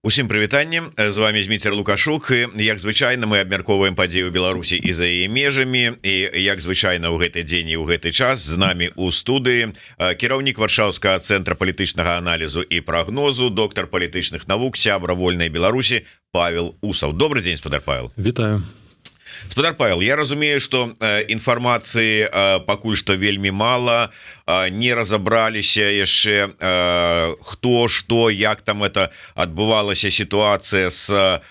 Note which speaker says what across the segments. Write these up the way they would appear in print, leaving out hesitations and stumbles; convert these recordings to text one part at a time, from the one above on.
Speaker 1: Усім прывітанне, з вами Зміцер Лукашук, і як звычайна мы абмяркоўваем падзеі ў Беларусі і за яе межамі, і як звычайна ў гэты дзень і ў гэты час з намі ў студыі кіраўнік Варшаўскага цэнтра палітычнага аналізу і прагнозу, доктар палітычных навук, сябра вольнай Беларусі Павел Усаў. Добрый дзень, спадар Павел.
Speaker 2: Вітаю.
Speaker 1: Спадар Павел, я разумею, што інфармацыі пакуль што вельмі мала, не разабраліся яшчэ хто, што, як там это адбывалася сітуацыя з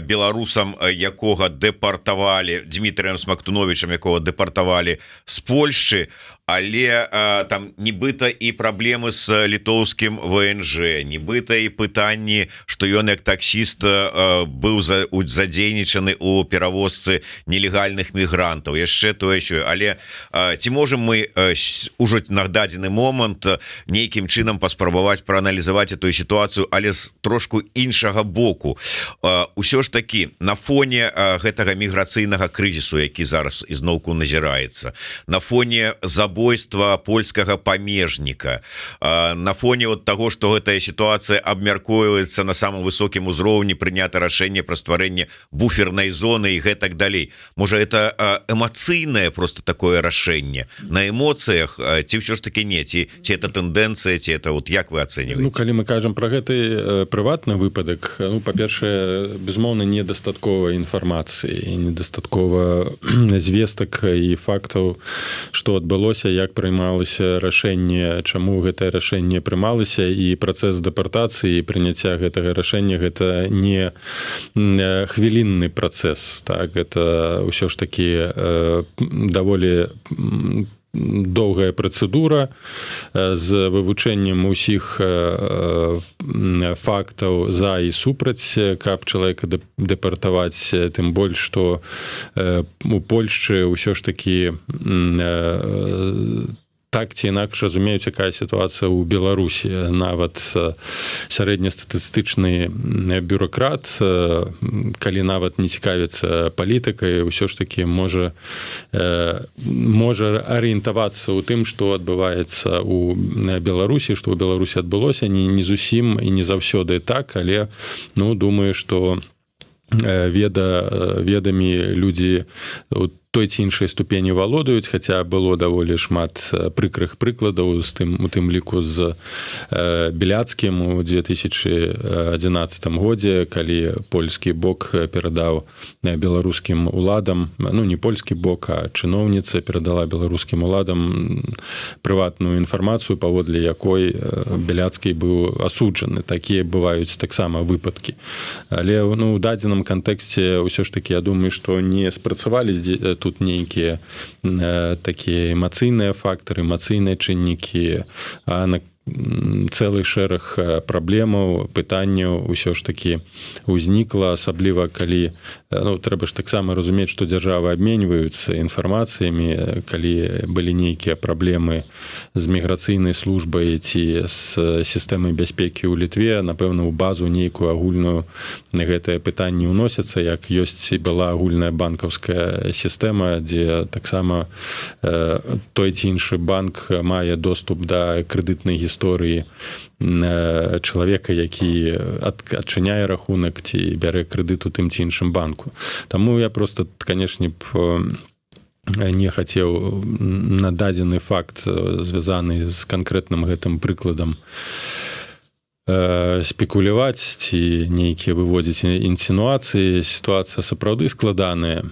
Speaker 1: беларусам, якога дэпартавалі, Дмітрыем Смактуновичам, якога дэпартавалі з Польшчы, але там нібыта і праблемы з літоўскім ВНЖ, нібыта і пытанні, што ён як таксіст быў задзейнічаны ў перавозцы нелегальных мігрантаў, яшчэ тое що, але ці можам мы ўжо на дадзены момант нейкім чынам паспрабаваць прааналізаваць эту сітуацыю, але з трошку іншага боку. Усё ж такі на фоне гэтага міграцыйнага крызісу, які зараз ізноўку назіраецца, на фоне забойства польскага памежніка, на фоне вот таго, што гэтая сітуацыя абмяркоўваецца на самым высокім узроўні, прынята рашэнне пра стварэнне буфернай зоны і гэтак далей. Можа, это эмацыйнае просто такое рашэнне на эмоцыях, ці ўсё ж таки не, ці это тэндэнцыя, ці это вот як вы ацэньваеце?
Speaker 2: Ну, калі мы кажам пра гэты прыватны выпадак, ну, па-першае, безумоўна, недастаткова інфармацыі, недастаткова звестак і фактаў, што адбылося, як прымалася рашэнне, чаму гэтае рашэнне прымалася, і працэс дэпартацыі і прыняцця гэтага рашэння гэта не хвілінны працэс, так, гэта ўсё ж такі даволі доўгая працэдура з вывучэннем усіх фактаў за і супраць, каб чалавека дэпартаваць, тым больш, што у Польшчы ўсё ж такі так ці інакш разумеюць, якая сітуацыя ў Беларусі. Нават сярэднестатыстычны бюракрат, калі нават не цікавіцца палітыкай, ўсё ж такі можа арыентавацца ў тым, што адбываецца ў Беларусі, што ў Беларусі адбылося, не зусім і не заўсёды так, але, ну, думаю, што ведамі людзі той ці іншай ступені валодаюць, хаця было даволі шмат прыкрых прыкладаў у тым ліку з Беляцкім у 2011 годзе, калі польскі бок перадаў беларускім уладам, ну, не польскі бок, а чыноўніца перадала беларускім уладам прыватную інфармацыю, паводле якой Беляцкі быў асуджаны. Такія бываюць таксама выпадкі. Але, ну, у дадзеным кантэксце ўсё ж такі, я думаю, што не спрацавалі тут нейкія такія эмацыйныя фактары, эмацыйныя чыннікі, а на цэлы шэраг праблемаў, пытанняў ўсё ж такі ўзнікла, асабліва калі, ну, трэба ж таксама разумець, што дзяржавы абменьваюцца інфармацыямі, калі былі нейкія праблемы з міграцыйнай службай ці з сістэмай бяспекі ў Літве, напэўна, у базу нейкую агульную гэтае пытанне ўносяцца, як ёсць і была агульная банкаўская сістэма, дзе таксама той ці іншы банк мае доступ да крэдытнай гісторыі чалавека, які адчыняе рахунак ці бярэ крэдыт у тым ці іншым банку. Таму я просто, канешне, не хацеў на дадзены факт, звязаны з канкрэтным гэтым прыкладам, спекуляваць ці нейкія выводзіць інсінуацыі. Сітуацыя сапраўды складаная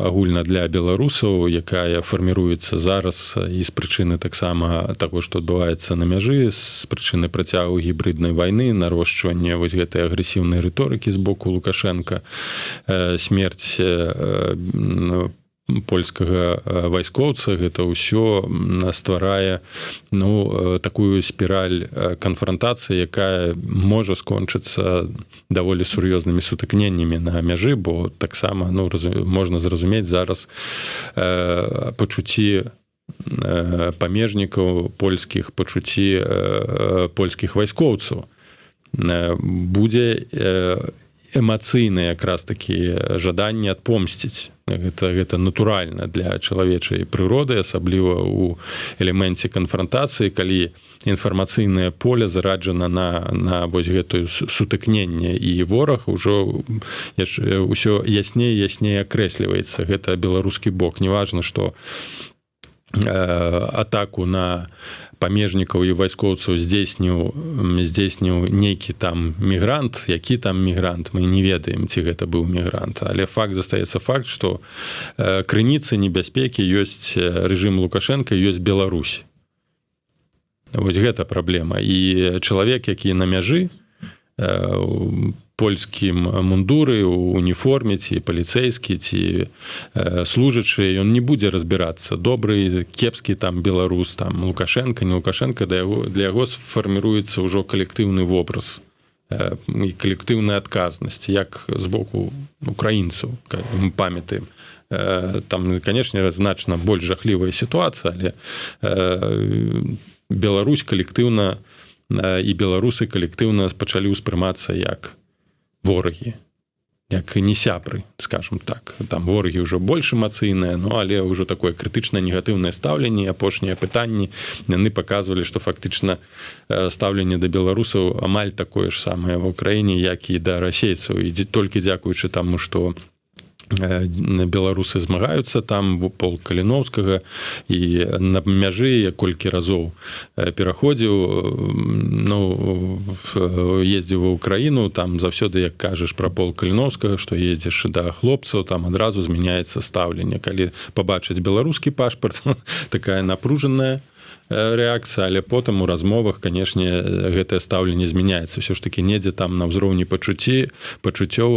Speaker 2: агульна для беларусаў, якая фарміруецца зараз і з прычыны таксама таго, што адбываецца на мяжы, з прычыны працягу гібриднай вайны, нарошчвання вось гэтай агрэсіўнай рыторыкі з боку Лукашенка, смерць польскага вайскоўца, гэта ўсё стварае, ну, такую спіраль канфрантацыі, якая можа скончыцца даволі сур'ёзнымі сутыкненнямі на мяжы, бо таксама, ну, можна зразумець зараз пачуцці памежнікаў польскіх, пачуцці польскіх вайскоўцаў. Будзе эмацыйнае якраз такі жаданне адпомсціць. Гэта натуральна для чалавечай прыроды, асабліва ў элеменце канфрантацыі, калі інфармацыйнае поле зараджана на вось гэтую сутыкненне, і вораг ужо ўсё ясней акрэсліваецца. Гэта беларускі бок. Неважна, што атаку на памежнікаў і вайскоўцаў здзейсніў нейкі там мігрант, які там мігрант, мы не ведаем, ці гэта быў мігрант, але факт застаецца факт, што крыніцы небяспекі ёсць рэжым Лукашенка, ёсць Беларусь. Вось гэта праблема. І чалавек, які на мяжы, польскім мундуры, у уніформе, ці паліцэйскі, ці служачы, ён не будзе разбірацца, добры, кепскі там беларус, там Лукашенко, не Лукашенко, для яго сфарміруецца ўжо калектыўны вобраз і калектыўная адказнасць, як з боку украінцаў, мы памятаем. Там, канешне, значна больш жахлівая сітуацыя, але Беларусь калектыўна і беларусы калектыўна пачалі ўспрымацца як ворагі, як не сябры, скажем так. Там ворагі ўжо больш эмацыйныя, але ўжо такое крытычнае негатыўнае стаўленне, апошнія пытанні, яны паказвалі, што фактычна стаўленне да беларусаў амаль такое ж самае в Украіне, як і да расейцаў. І толькі дзякуючы таму, што беларусы змагаюцца там, полк Каліноўскага, і на мяжы я колькі разоў пераходзіў, ездзіў ва Ўкраіну, там заўсёды, як кажаш пра полк Каліноўскага, што ездзіш да хлопцаў, там адразу змяняецца стаўленне. Калі пабачыць беларускі пашпарт, такая напружаная рэакцыя, але потым у размовах, канешне, гэтае стаўленне змяняецца. Ўсё ж такі недзе там на ўзроўні пачуццёў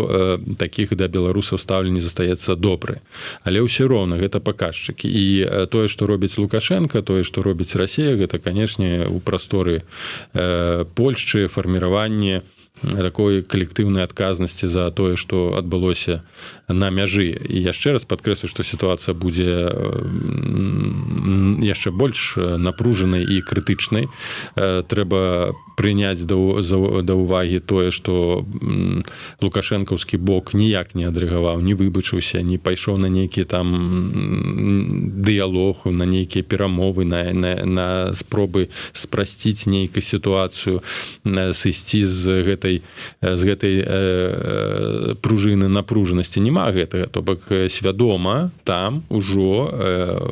Speaker 2: такіх да беларусаў стаўленне застаецца добры. Але ўсё роўна гэта паказчыкі. І тое, што робіць Лукашенко, тое, што робіць Расія, гэта, канешне, у прасторы Польшчы фарміраванне такой калектыўнай адказнасці за тое, што адбылося на мяжы. І яшчэ раз падкрэслю, што сітуацыя будзе яшчэ больш напружанай і крытычнай. Трэба прыняць да ўвагі тое, што лукашэнкаўскі бок ніяк не адрэагаваў, не выбачыўся, не пайшоў на нейкі там дыялог, на нейкія перамовы, на спробы спрасціць нейкую сітуацыю, сысці з гэтай пружыны напружанасці. Нема гэтага, то бок свядома там ужо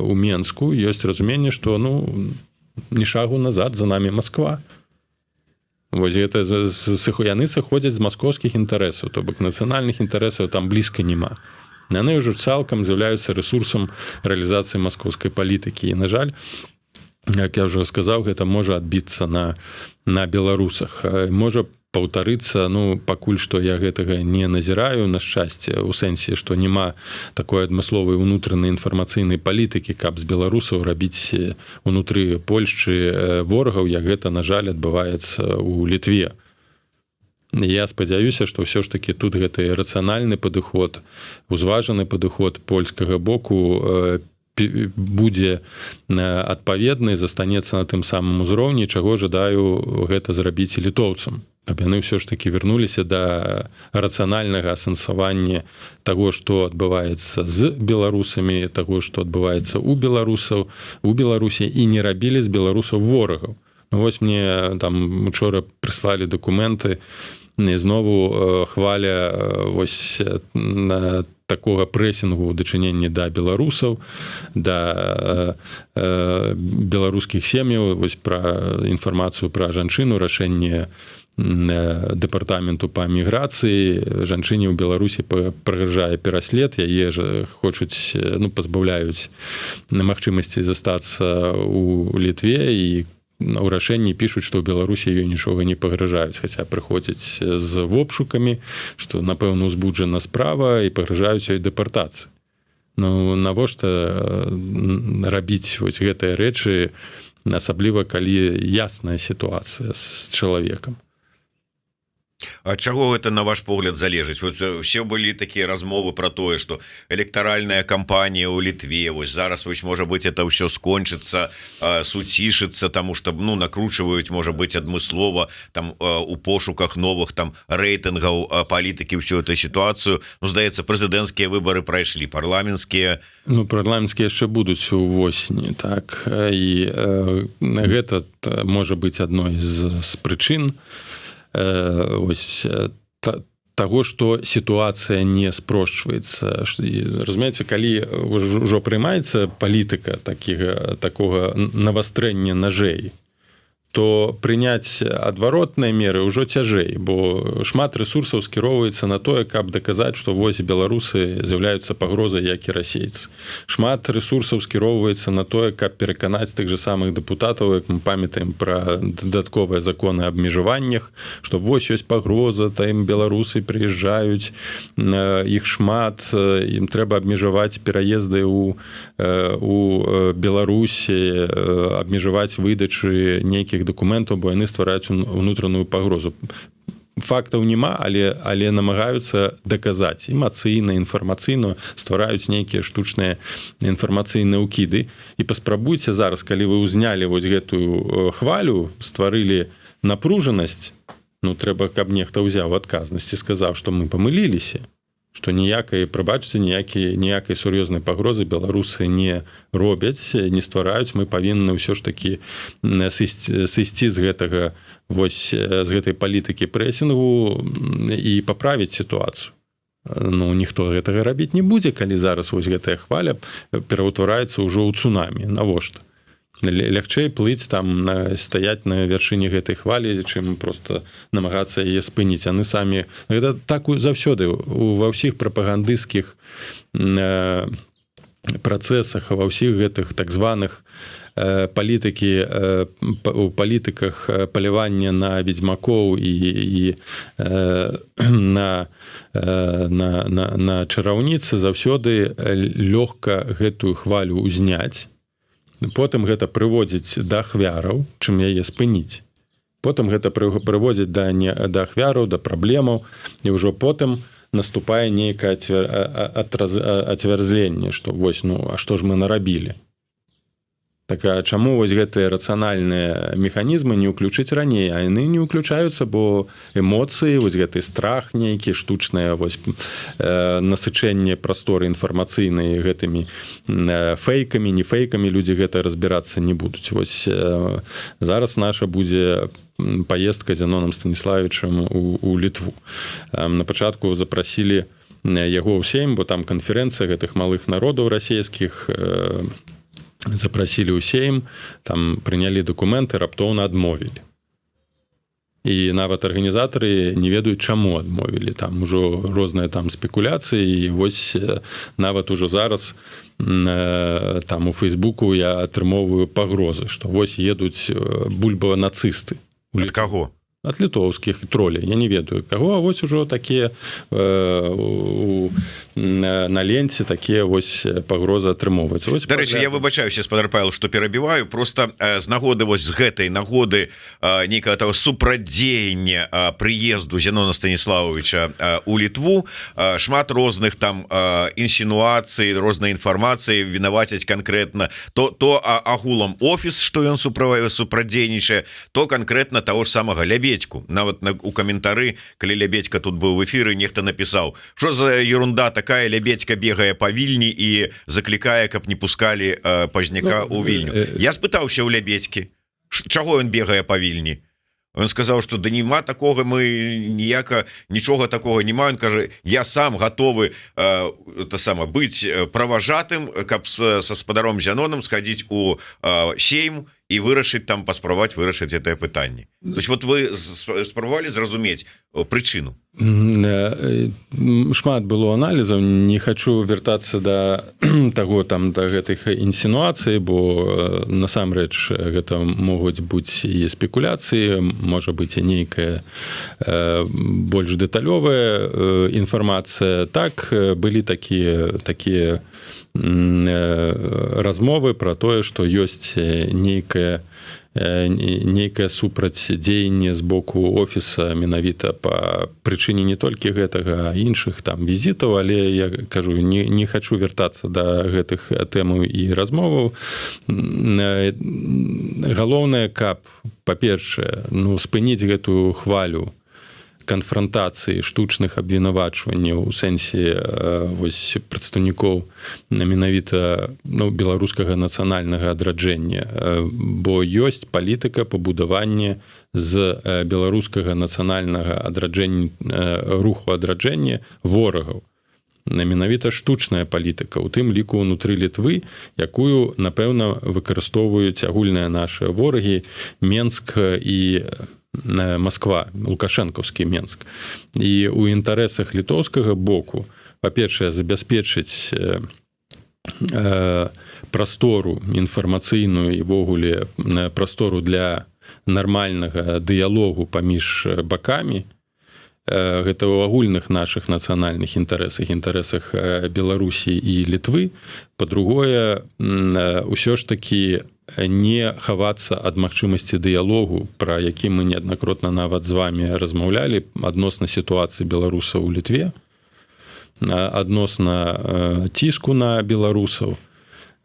Speaker 2: у Менску ёсць разуменне, што ні шагу назад, за намі Масква. Вось гэта яны сыходзяць з маскоўскіх інтарэсаў, то бок нацыянальных інтарэсаў там блізка няма. Яны ўжо цалкам з'яўляюцца рэсурсам рэалізацыі маскоўскай палітыкі. І, на жаль, як я ўжо сказаў, гэта можа адбіцца на беларусах. Можа паўтарыцца, пакуль што я гэтага не назіраю, на шчасце, у сэнсе, што няма такой адмысловай унутранай інфармацыйнай палітыкі, каб з беларусаў рабіць унутры Польшчы ворагаў, як гэта, на жаль, адбываецца ў Літве. Я спадзяюся, што ўсё ж такі тут гэты рацыянальны падыход, узважаны падыход польскага боку будзе адпаведны, застанецца на тым самым узроўні, чаго жадаю гэта зрабіць і літоўцам. Каб яны ўсё ж такі вярнуліся да рацыянальнага асэнсавання таго, што адбываецца з беларусамі, таго, што адбываецца ў Беларусі, і не рабілі з беларусаў ворагаў. Вось мне там учора прыслалі дакументы, і знову хваля вось такога прэсінгу ў дачыненні да беларусаў, да беларускіх сем'яў, вось пра інфармацыю пра жанчыну, рашэнне дэпартаменту па міграцыі. Жанчыне ў Беларусі пагражае пераслед, яе хочуць, пазбаўляюць магчымасці застацца ў Літве, і у рашэнні пішуць, што ў Беларусі ёй нічога не пагражаюць, хаця прыходзяць з вобшукамі, што, напэўна, узбуджана справа, і пагражаюць ёй дэпартацыі. Навошта рабіць вось гэтыя рэчы, асабліва калі ясная сітуацыя з чалавекам?
Speaker 1: А чаго гэта на ваш погляд залежыць? Вот все былі такія размовы про тое, что электаральная кампанія ў Літве, вось зараз вось можа быть это ўсё скончыцца, суцішыцца, тому что накручиваюць, можа быть, адмыслова там у пошуках новых там рэйтынгаў палітыкі ўсю эту сітуацыю. Здаецца, прэзідэнцкія выбары прайшлі, парламенцкія.
Speaker 2: Парламенцкія яшчэ будуць увосені, так, і гэта можа быць адной з прычын того, что ситуация не спрошчваецца. Разумееце, калі ўжо прымаецца палітыка такого навастрэння ножей, то прыняць адваротныя меры ўжо цяжэй, бо шмат рэсурсаў скіроўваецца на тое, каб даказаць, што вось беларусы з'яўляюцца пагрозай, як і расейцы. Шмат рэсурсаў скіроўваецца на тое, каб пераканаць тых же самых дэпутатаў, як мы памятаем пра дадатковыя законы аб межаваннях, што вось ёсць пагроза, там беларусы прыязджаюць, іх шмат, ім трэба абмежаваць пераезды ў Беларусі, абмежаваць выдачы нейкіх документаў, бо яны ствараюць унутраную пагрозу. Фактаў няма, але намагаюцца даказаць эмацыйна, інфармацыйна, ствараюць нейкія штучныя інфармацыйныя ўкіды. І паспрабуйце зараз, калі вы ўзнялі вось гэтую хвалю, стварылі напружанасць, трэба, каб нехта ўзяў адказнасць і сказаў, што мы памыліліся, што ніякай, прабачце, ніякай сур'ёзнай пагрозы беларусы не робяць, не ствараюць. Мы павінны ўсё ж такі сысці з гэтага, вось з гэтай палітыкі прэсінгу і паправіць сітуацыю. Ніхто гэтага рабіць не будзе, калі зараз вось гэтая хваля пераўтвараецца ўжо ў цунамі. Навошта? Лягчэй плыць там, стаяць на вяршыні гэтай хвалі, чым проста намагацца яе спыніць. Яны самі... Гэта так заўсёды ва ўсіх прапагандысцкіх працэсах, ва ўсіх гэтых так званых у палітыках палявання на ведзьмакоў і на чараўніцы заўсёды лёгка гэтую хвалю ўзняць. Потым гэта прыводзіць да ахвяраў, чым яе спыніць. Потым гэта прыводзіць да ахвяраў, да праблемаў, і ўжо потым наступае нейкае ацвярзленне, што вось, а што ж мы нарабілі? Так а чаму вось гэтыя рацыянальныя механізмы не ўключыць раней? А яны не ўключаюцца, бо эмоцыі, вось гэты страх нейкі, штучнае вось насычэнне прасторы інфармацыйнай гэтымі фейкамі, не фейкамі, людзі гэта разбірацца не будуць. Вось зараз наша будзе паездка з Яноном Станіславічам у Літву. На пачатку запрасілі яго ў Сейм, бо там канферэнцыя гэтых малых народаў расійскіх, запрасілі ў Сейм, там прынялі дакументы, раптоўна адмовілі. І нават арганізатары не ведаюць, чаму адмовілі. Там ужо розныя там спекуляцыі, і вось нават ужо зараз там у Фейсбуку я атрымоўваю пагрозы, што вось едуць бульба-нацысты.
Speaker 1: Ад каго?
Speaker 2: Ад літоўскіх тролей, я не ведаю каго, а вось ужо такія на ленце такія вось пагрозы атрымоўваюцца.
Speaker 1: Дарэчы, я выбачаюся, спадар Павел, што перабіваю, просто з нагоды вось з гэтай нагоды нейкага таго супрадзеяння прыезду Янона Станіславовича у Літву, шмат розных там інсінуацый, рознай інфармацыі вінавацяць канкрэтна то агулам офіс, што ён супрадзейнічае, то канкрэтна таго ж самага Лябедзьку. Нават у каментары, калі Лябедзька тут быў в эфіры, нехта напісаў, што за ерунда такая, Лябедзька бегае па Вільні і заклікае, каб не пускалі Пазняка ў Вільню. Я спытаўся ў Лябедзькі, чаго ён бегае па Вільні. Он сказаў, што да нема такога, мы нічога такога не маем. Кажа, я сам гатовы быць праважатым, каб са спадаром Яноном схадзіць у Сейм і вырашыць там, паспрабаваць вырашыць гэтае пытанне. То есть вот вы спрабавалі зразумець прычыну?
Speaker 2: Шмат было аналізаў, не хачу вяртацца да таго там да гэтых інсінуацый, бо насамрэч гэта могуць быць і спекуляцыі, можа быць і нейкая больш дэталёвая інфармацыя. Так, былі такія размовы пра тое, што ёсць нейкая нейкае супрацьдзеянне з боку офіса менавіта па прычыне не толькі гэтага, а іншых там візітаў, але я кажу, не хачу вяртацца да гэтых тэмаў і размоваў. Галоўнае, каб, па-першае, спыніць гэтую хвалю канфрантацыі, штучных абвінавачванняў у сэнсе вось прадстаўнікоў менавіта беларускага нацыянальнага адраджэння, бо ёсць палітыка пабудавання з беларускага нацыянальнага адраджэння, руху адраджэння ворагаў. Менавіта штучная палітыка, у тым ліку ўнутры Літвы, якую, напэўна, выкарыстоўваюць агульныя нашы ворагі Менск і Москва, лукашэнкаўскі Менск. І ў інтарэсах літоўскага боку, па-першае, забяспечыць прастору інфармацыйную і ввогуле прастору для нармальнага дыялогу паміж бакамі. Гэта ў агульных нашых нацыянальных інтарэсах Беларусі і Літвы. Па-другое, ўсё ж такі не хавацца ад магчымасці дыялогу, пра які мы неаднакротна нават з вамі размаўлялі адносна сітуацыі беларусаў у Літве, адносна ціску на беларусаў,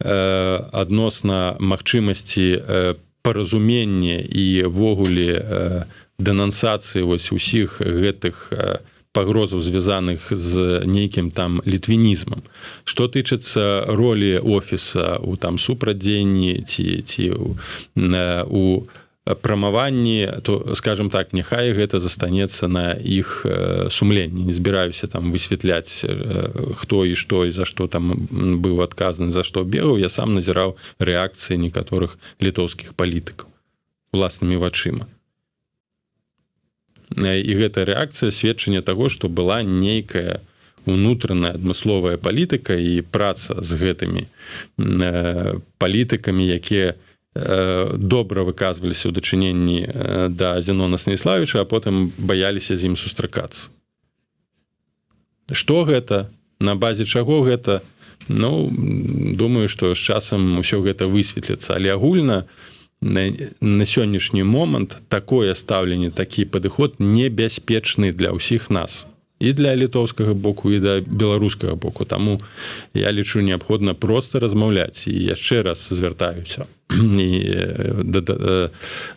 Speaker 2: адносна магчымасці паразумення і ввогуле дэнансацыі вось усіх гэтых пагрозаў, звязаных з нейкім там літвінізмам. Што тычыцца ролі офіса у там супрацьдзеянні ці у прамаванні, то, скажем так, няхай гэта застанецца на іх сумленні. Не збіраюся там высвятляць, хто і што і за што там быў адказаны, за што бегаў. Я сам назіраў рэакцыі некаторых літоўскіх палітыкаў уласнымі вачыма. І гэта рэакцыя сведчання таго, што была нейкая унутраная адмысловая палітыка і праца з гэтымі палітыкамі, якія добра выказваліся ў дачыненні да Зенона Станіславіча, а потым баяліся з ім сустракацца. Што гэта? На базе чаго гэта? Думаю, што з часам усё гэта высветліцца, але агульна на сённяшні момант такое стаўленне, такі падыход небяспечны для ўсіх нас. І для літоўскага боку, і да беларускага боку. Таму я лічу неабходна проста размаўляць. І яшчэ раз звяртаюся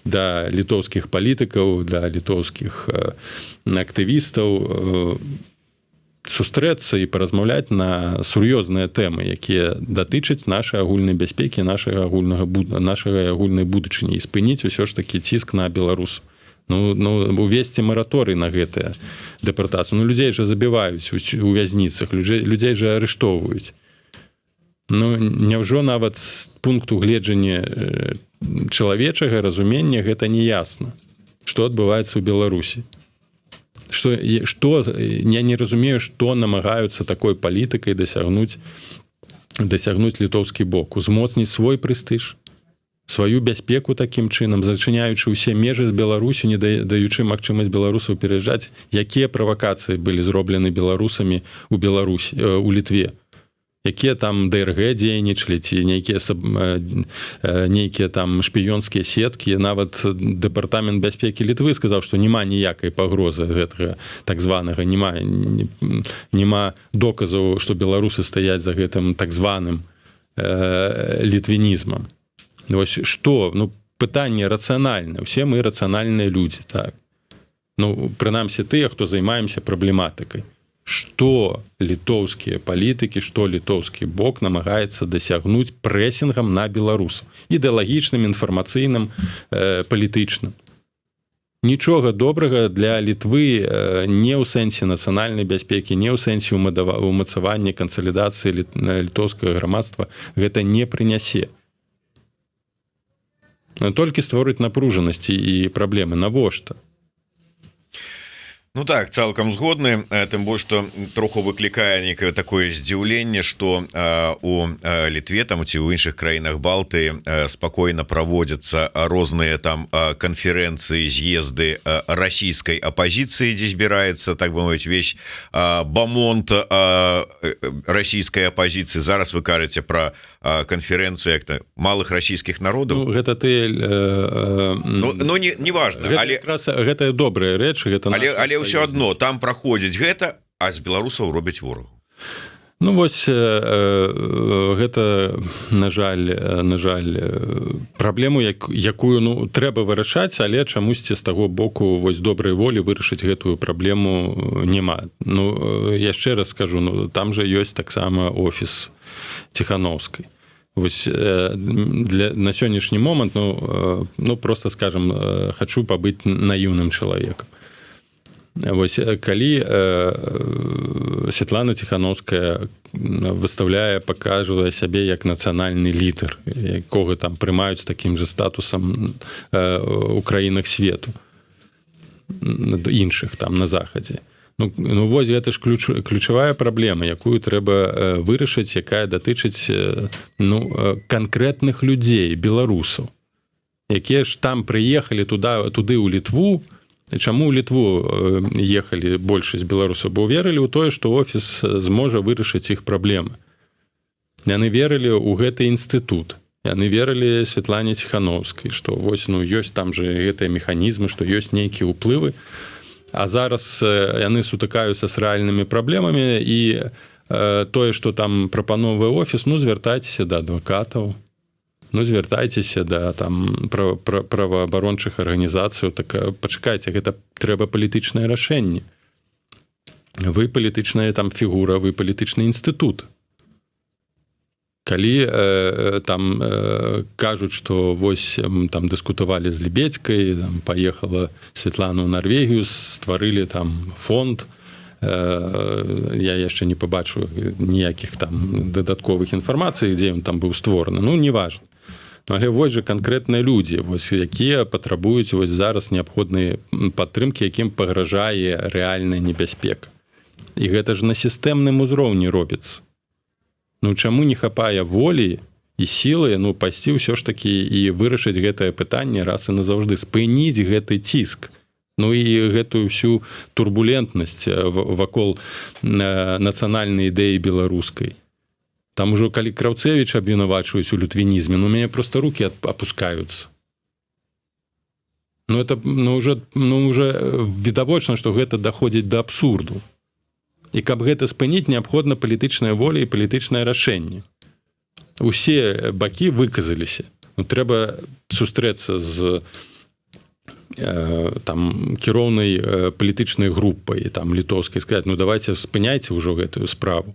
Speaker 2: да літоўскіх палітыкаў, да літоўскіх актывістаў, сустрэцца і паразмаўляць на сур'ёзныя тэмы, якія датычаць нашай агульнай бяспекі, нашай агульнай будучыні, і спыніць усё ж такі ціск на беларусаў. Увесці мараторый на гэтыя дэпартацыі. Людзей жа забіваюць у вязніцах, людзей жа арыштоўваюць. Няўжо нават з пункту гледжання чалавечага разумення гэта не ясна, што адбываецца ў Беларусі. Я не разумею, што намагаюцца такой палітыкай дасягнуць літоўскі бок, узмоцніць свой прэстыж, сваю бяспеку такім чынам, зачыняючы ўсе межы з Беларусі, не даючы магчымасць беларусаў пераязджаць. Якія правакацыі былі зроблены беларусамі у Літве? Якія там ДРГ дзейнічалі, ці нейкія там шпіёнскія сеткі. Нават дэпартамент бяспекі Літвы сказаў, што няма ніякай пагрозы гэтага так званага, няма доказаў, што беларусы стаяць за гэтым так званым літвінізмам. Вось што? Пытанне рацыянальнае. Усе мы рацыянальныя людзі, так. Прынамсі тыя, хто займаемся праблематыкай. Што літоўскія палітыкі, што літоўскі бок намагаецца дасягнуць прэсінгам на беларусаў. Ідэалагічным, інфармацыйным, палітычным. Нічога добрага для Літвы не ў сэнсе нацыянальнай бяспекі, не ў сэнсе ўмацавання, кансалідацыі літоўскага грамадства гэта не прынясе. Толькі створыць напружанасці і праблемы. Навошта?
Speaker 1: Так, цалкам згодны, тым больш, што троху выклікае некае такое здзіўленне, што у Літве там ці ў іншых краінах Балтыі спакойна праводзяцца розныя там канферэнцыі, з'езды расійскай апазіцыі, дзе збіраецца, так бы мовіць, весь бамонт расійскай апазіцыі. Зараз вы кажаце пра канферэнцыю як-то малых расійскіх народаў.
Speaker 2: Ну, гэта ты
Speaker 1: не важно,
Speaker 2: але гэта добрая рэч,
Speaker 1: але ўсё адно там праходзіць гэта, а з беларусаў робяць ворагу.
Speaker 2: Ну вось гэта на жаль праблему, якую трэба вырашаць, але чамусьці з таго боку вось добрай волі вырашыць гэтую праблему няма. Ну яшчэ раз скажу, там жа ёсць таксама офіс Ціхановскай. Вось на сённяшні момант просто скажем, хачу пабыць наіўным чалавекам. Вось калі Святлана Ціхановская выставляе, паказвае сябе як нацыянальны лідар, якога там прымаюць такім же статусам у краінах свету, іншых там на захадзе. Ну вось гэта ж ключавая праблема, якую трэба вырашыць, якая датычыць канкрэтных людзей, беларусаў, якія ж там прыехалі туды ў Літву. Чаму ў Літву ехалі большасць беларусаў? Бо верылі ў тое, што офіс зможа вырашыць іх праблемы. Яны верылі ў гэты інстытут. Яны верылі Святлане Ціхановскай, што вось ёсць там же гэтыя механізмы, што ёсць нейкія ўплывы. А зараз яны сутыкаюцца з рэальнымі праблемамі, і тое, што там прапановвае офіс, звяртайцеся да адвакатаў, звяртайцеся да там праваабарончых арганізацыяў. Так пачакайце, гэта трэба палітычнае рашэнне. Вы палітычная там фігура, вы палітычны інстытут. Калі там кажуць, што вось там дыскутавалі з Лебедзькай, паехала Святлана ў Нарвегію, стварылі там фонд, я яшчэ не пабачу ніякіх там дадатковых інфармацый, дзе ён там быў створаны, неважна. Але вось жа канкрэтныя людзі, якія патрабуюць зараз неабходнай падтрымкі, якім пагражае рэальная небяспека. І гэта ж на сістэмным узроўні робіцца. Чаму не хапае волі і сілы пайсці ўсё ж такі і вырашыць гэтае пытанне раз і назаўжды, спыніць гэты ціск. І гэтую всю турбулентнасць вакол нацыянальнай ідэі беларускай. Там ужо калі Краўцэвіч абвінавачваюць у літвінізме, мяне проста рукі апускаюцца. Это уже відавочна, што гэта даходзіць да абсурду. І каб гэта спыніць, неабходна палітычная воля і палітычнае рашэнне. Усе бакі выказаліся. Трэба сустрэцца з кіроўнай палітычнай групай літоўскай, сказаць, давайте спыняйце ўжо гэтую справу.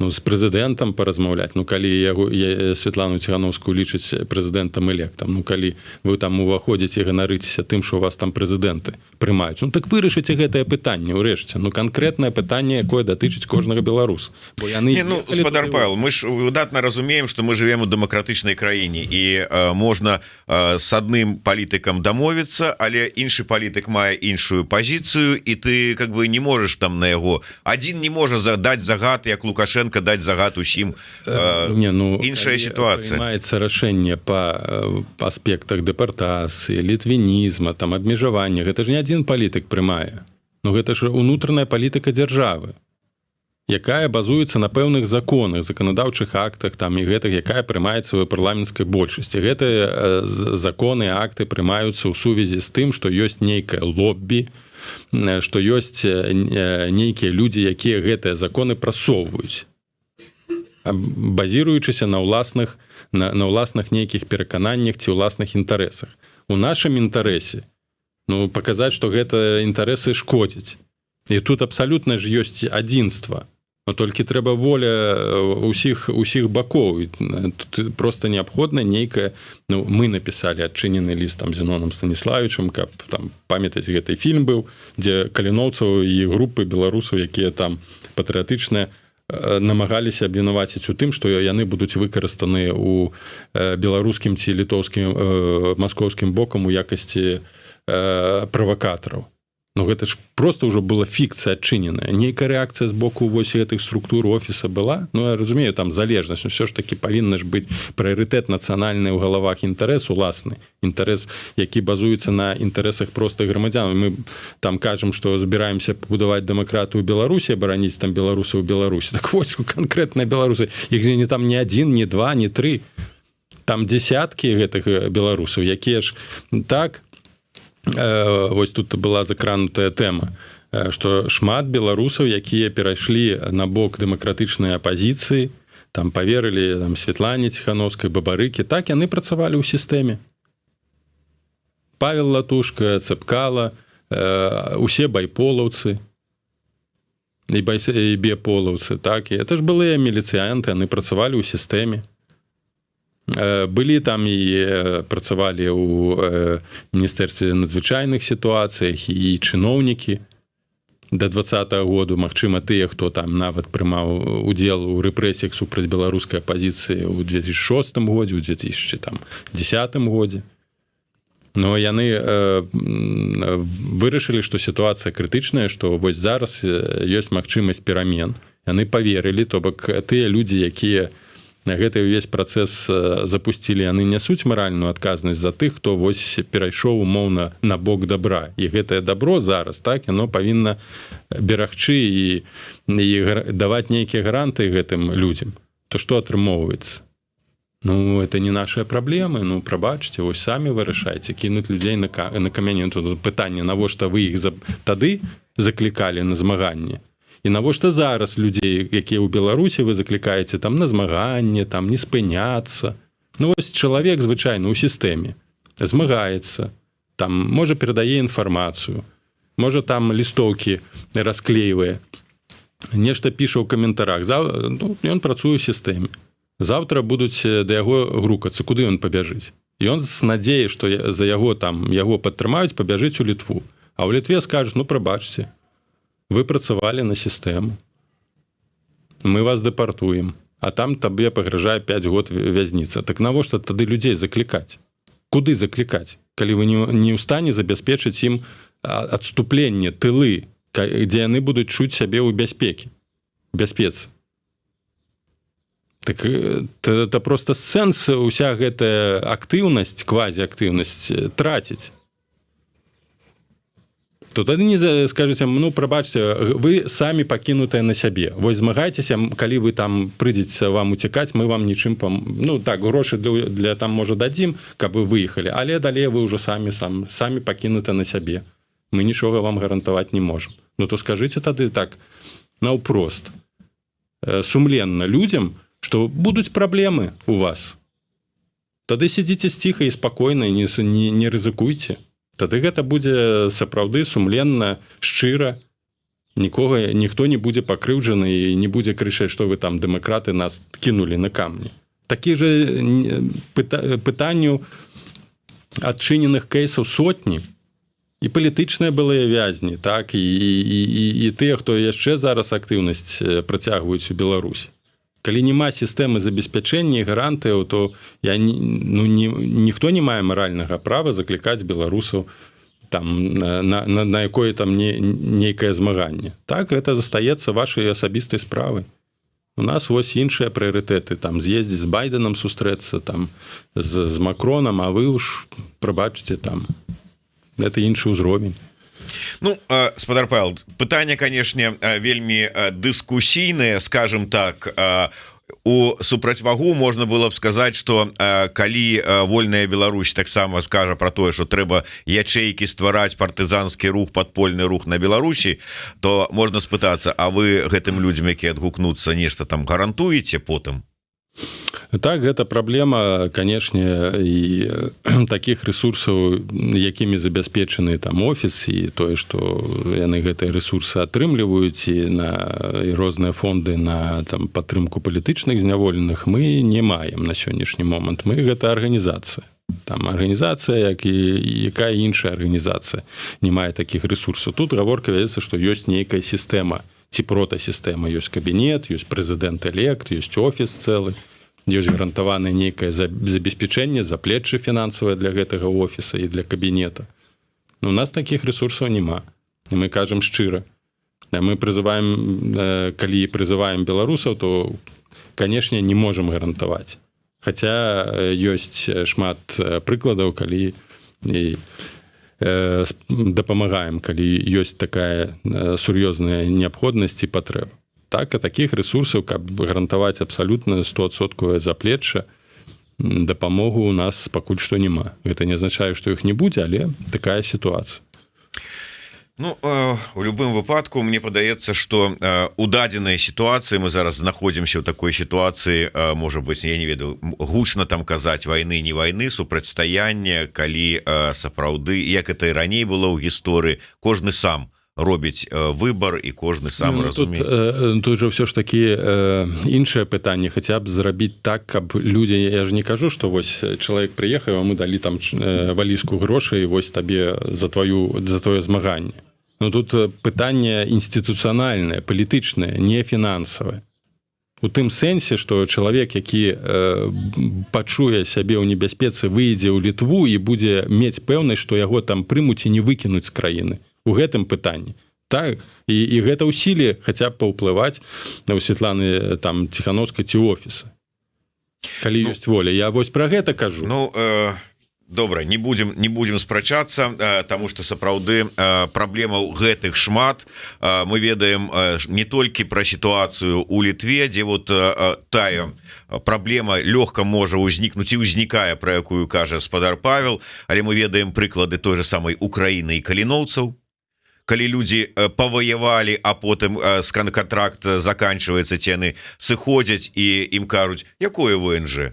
Speaker 2: З прэзідэнтам паразмаўляць. Калі Святлану Ціхановскую лічыць прэзідэнтам-электам, калі вы там уваходзіце і ганарыцеся тым, што у вас там прэзідэнты прымаюць, так вырашыце гэтае пытанне ўрэшце. Канкрэтнае пытанне, якое датычыць кожнага беларуса.
Speaker 1: Гаспадар Павел, мы ж выдатна разумеем, што мы жывем у дэмакратычнай краіне, і можна з адным палітыкам дамовіцца, але іншы палітык мае іншую пазіцыю, і ты не можаш там на яго. Адзін не можа даць загад, як Лукашенко даць загад усім. Іншая сітуацыя.
Speaker 2: Прымаецца рашэнне па аспектах дэпартацыі, літвінізма, абмежавання. Гэта ж не адзін палітык прымае. Гэта ж унутраная палітыка дзяржавы, якая базуецца на пэўных законах, заканадаўчых актах, і гэтых, якая прымаецца ў парламенцкай большасці. Гэтыя законы, акты прымаюцца ў сувязі з тым, што ёсць нейкае лоббі, што ёсць нейкія людзі, якія гэтыя законы прасоўваюць, базіруючыся на ўласных нейкіх перакананнях ці ўласных інтарэсах. У нашым інтарэсе паказаць, што гэта інтарэсы шкодзяць. І тут абсалютна ж ёсць адзінства. Толькі трэба воля усіх бакоў. Тут проста неабходна нейкая... Мы напісалі адчынены ліст Зіноном Станіславічам, каб памятаць, гэты фільм быў, дзе каліноўцаў і групы беларусаў, якія там патрыятычныя, намагаліся абвінаваціць у тым, што яны будуць выкарыстаныя ў беларускім ці літоўскім маскоўскім бокам у якасці правакатараў. Ну гэта ж просто ўжо была фікцыя адчыненая. Нейкая рэакцыя з боку вось гэтых структур офіса была. Ну я разумею, там залежнасць, ўсё ж таки павінна ж быць прыярытэт нацыянальны ў галавах інтарэс уласны. Інтарэс, які базуецца на інтарэсах простых грамадзян. Мы там кажам, што збіраемся пабудаваць дэмакратыю ў Беларусі, абараніць там беларусаў у Беларусі. Так вось канкрэтныя беларусы. Іх не там не адзін, не два, не тры. Там дзесяткі гэтых беларусаў, якія ж так, вось тут была закранутая тэма, што шмат беларусаў, якія перайшлі на бок дэмакратычнай апазіцыі, там паверылі там, Святлане Ціхановскай, Бабарыкі, так яны працавалі ў сістэме. Павел Латушка, Цэпкала, усе байполаўцы і беполаўцы, так, і это ж былыя міліцыянты, яны працавалі ў сістэме. Былі там і працавалі ў міністэрстве надзвычайных сітуацыях і чыноўнікі да 20-го году, магчыма, тыя, хто там нават прымаў удзел у рэпрэсіях супраць беларускай апазіцыі ў 2006 годзе, ў 2010 годзе. Но яны вырашылі, што сітуацыя крытычная, што вось зараз ёсць магчымасць перамен. Яны паверылі, то бок тыя людзі, якія гэты ўвесь працэс запусцілі, яны нясуць маральную адказнасць за тых, хто вось перайшоў умоўна на бок добра. І гэтае добро зараз, так, яно павінна берагчы і даваць нейкія гаранты гэтым людзям. То што атрымоўваецца? Ну, это не нашыя праблемы, ну, прабачце, вось самі вырашайце, кінуць людзей на камяні. Тут пытанне, навошта вы іх тады заклікалі на змаганне? І навошта зараз людзей, якія ў Беларусі вы заклікаеце там на змаганне, там не спыняцца. Ну вось чалавек звычайны ў сістэме змагаецца, там можа перадае інфармацыю, можа там лістоўкі расклейвае, нешта піша ў каментарах, ну, ён працуе ў сістэме. Заўтра будуць да яго грукацца, куды ён пабяжыць. Ён з надзеяй, што за яго там яго падтрымаюць, пабяжыць у Літву. А ў Літве скажуць, ну прабачце, вы працавалі на сістэму, мы вас дэпартуем, а там табе пагражае 5 год вязніца. Так навошта тады людзей заклікаць? Куды заклікаць? Калі вы не ў стане забяспечыць ім адступленне, тылы, дзе яны будуць чуць сябе ў бяспецы. Так это просто сэнс уся гэтая актыўнасць, квазіактыўнасць траціць. То тады не скажаце, ну, прабачце, вы самі пакінутыя на сябе. Вось змагайцеся, калі вы там прыйдзеце вам уцякаць, мы вам нічым ну, так, грошы для там, можа, дадзім, каб вы выехалі, але далей вы ўжо самі пакінуты на сябе. Мы нічога вам гарантаваць не можам. Ну, то скажыце тады так, наўпрост, сумленна людзям, што будуць праблемы у вас. Тады сядзіце ціха і спакойна, не рызыкуйце. Тады гэта будзе сапраўды сумленна, шчыра. Ніхто не будзе пакрыўджаны і не будзе крычаць, што вы там дэмакраты нас кінулі на камні. Такі же пытанню адчыненых кейсаў сотні. І палітычныя былыя вязні, так, і тыя, хто яшчэ зараз актыўнасць працягваюць у Беларусі. Калі няма сістэмы забеспячэння і гарантыяў, то ніхто не мае маральнага права заклікаць беларусаў там, на якое там нейкае змаганне. Так, гэта застаецца вашай асабістай справай. У нас вось іншыя прыярытэты, там з'ездзіць з Байденам сустрэцца, там з Макронам, а вы ўж прабачце там. Гэта іншы ўзровень.
Speaker 1: Ну, спадар Павел, пытанне, канешне, вельмі дыскусійнае, скажем так. У супрацьвагу можна было б сказаць, што калі вольная Беларусь таксама скажа пра тое, што трэба ячэйкі ствараць партызанскі рух, падпольны рух на Беларусі, то можна спытацца, а вы гэтым людзям, якія адгукнуцца, нешта там гарантуеце потым?
Speaker 2: Так, гэта праблема, канешне, і такіх рэсурсаў, якімі забяспечаны там офіс, і тое, што яны гэтыя рэсурсы атрымліваюць, і розныя фонды на там падтрымку палітычных зняволеных, мы не маем на сённяшні момант. Мы гэта арганізацыя. Там арганізацыя, як і якая іншая арганізацыя, не мае такіх рэсурсаў. Тут гаворка вядзецца, што ёсць нейкая сістэма, ці протасістэма, ёсць кабінет, ёсць прэзідэнт-элект, ёсць офіс цэлы, ёсць гарантаванае нейкае забеспячэнне, заплечча фінансавае для гэтага офіса і для кабінета. У нас такіх рэсурсаў няма. мы кажам шчыра. Мы прызываем, калі прызываем беларусаў, то, канешне, не можам гарантаваць. Хаця ёсць шмат прыкладаў, калі і дапамагаем, калі ёсць такая сур'ёзная неабходнасць і патрэба. Так, а такіх рэсурсаў, каб гарантаваць абсалютна 100% заплечча, дапамогу у нас пакуль што няма. Гэта не азначае, што іх не будзе, але такая сітуацыя.
Speaker 1: Ну, у любым выпадку мне падаецца, што у дадзенай сітуацыі мы зараз знаходзімся ў такой сітуацыі, можа быць, я не ведаю, гучна там казаць вайны, не вайны, супрацьстаяння, калі сапраўды, як это і раней было ў гісторыі, кожны сам робіць выбор і кожны сам разумее.
Speaker 2: Тут же ўсё ж такі іншае пытанне, хаця б зрабіць так, каб людзі, я ж не кажу, што вось чалавек прыехаў, а мы далі там валізку грошай, вось табе за твоё змаганне. Ну тут пытанне інстытуцыянальнае, палітычнае, не фінансавае. У тым сэнсе, што чалавек, які пачуе сябе ў небяспецы, выйдзе ў Літву і будзе мець пэўнасць, што яго там прымуць і не выкінуць з краіны. У гэтым пытанні. Так, і гэта ў сіле хаця б паўплываць на Светланы там Ціхановскай ці офіса. Калі ёсць воля. Я вось пра гэта кажу.
Speaker 1: Ну, добра, не будем спрачацца, таму што сапраўды праблемаў гэтых шмат. Мы ведаем не толькі пра сітуацыю ў Літве, дзе вот тая праблема лёгка можа ўзнікнуць і ўзнікае, пра якую кажа гаспадар Павел, але мы ведаем прыклады той же самай Украіны і каліноўцаў, калі людзі паваявалі, а потым кантракт заканчиваецца, ці яны сыходзяць і ім кажуць, якое ВНЖ?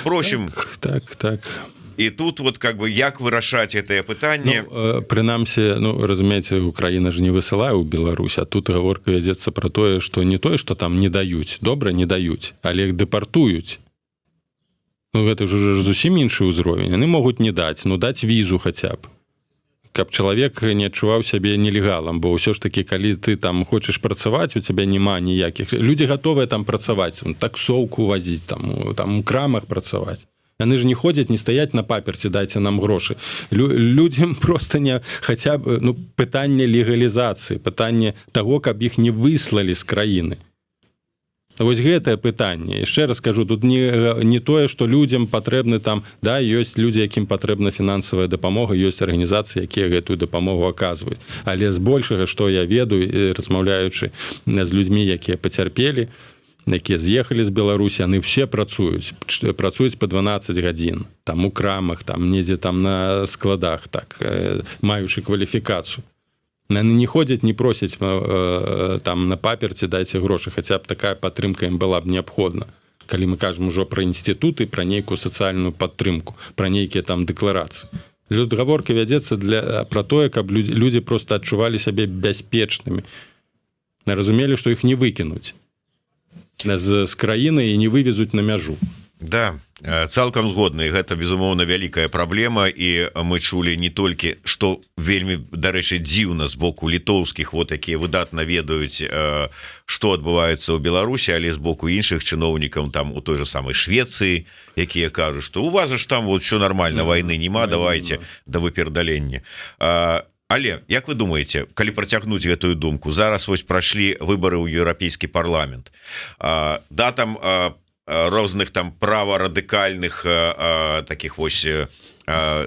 Speaker 1: Просім.
Speaker 2: Так.
Speaker 1: І тут вот как бы як вырашаць гэтае пытанне?
Speaker 2: Прынамсі, разумееце, Украіна ж не высылае ў Беларусь, а тут гаворка вядзецца пра тое, што не тое, што там не даюць, добра не даюць, але іх дэпартуюць. Гэта ж уже зусім іншы ўзровень. Яны могуць не даць, даць візу хаця б, каб чалавек не адчуваў сябе нелегалам, бо ўсё ж такі, калі ты там хочаш працаваць, у цябе няма ніякіх. Людзі гатовыя там працаваць, таксоўку вазіць, там у крамах працаваць. Яны ж не ходзяць, не стаяць на паперці, дайце нам грошы. Людзям проста не хаця б пытанне легалізацыі, пытанне таго, каб іх не выслалі з краіны. Вось гэтае пытанне. Яшчэ раз кажу, тут не тое, што людзям патрэбны там, да, ёсць людзі, якім патрэбна фінансавая дапамога, ёсць арганізацыі, якія гэтую дапамогу аказваюць. Але збольшага, што я ведаю, размаўляючы з людзьмі, якія пацярпелі, якія з'ехалі з Беларусі, яны ўсе працуюць па 12 гадзін, там у крамах, там недзе там на складах, так, маючы кваліфікацыю. Яны не ходзяць, не просяць там на паперці дайце грошы, хаця б такая падтрымка ім была б неабходна. Калі мы кажам ужо пра інстытуты, пра нейкую сацыяльную падтрымку, пра нейкія там дэкларацыі. Гаворка вядзецца пра тое, каб людзі проста адчувалі сябе бяспечнымі. Разумелі, што іх не выкінуць з краіны і не вывезуць на мяжу.
Speaker 1: Да, цалкам згодны, гэта безумоўна вялікая праблема, і мы чулі не толькі, што вельмі, дарэчы, дзіўна з боку літоўскіх, вот якія выдатна ведаюць, што адбываецца ў Беларусі, але з боку іншых чыноўнікаў там у той же самай Швецыі, якія кажуць, што у вас ж там вот все нормально, вайны няма, давайте да выпердалення. Але, як вы думаеце, калі працягнуць гэтую думку, зараз вось прайшлі выбары ў Еўрапейскі парламент, да, там розных там праварадыкальных таких вось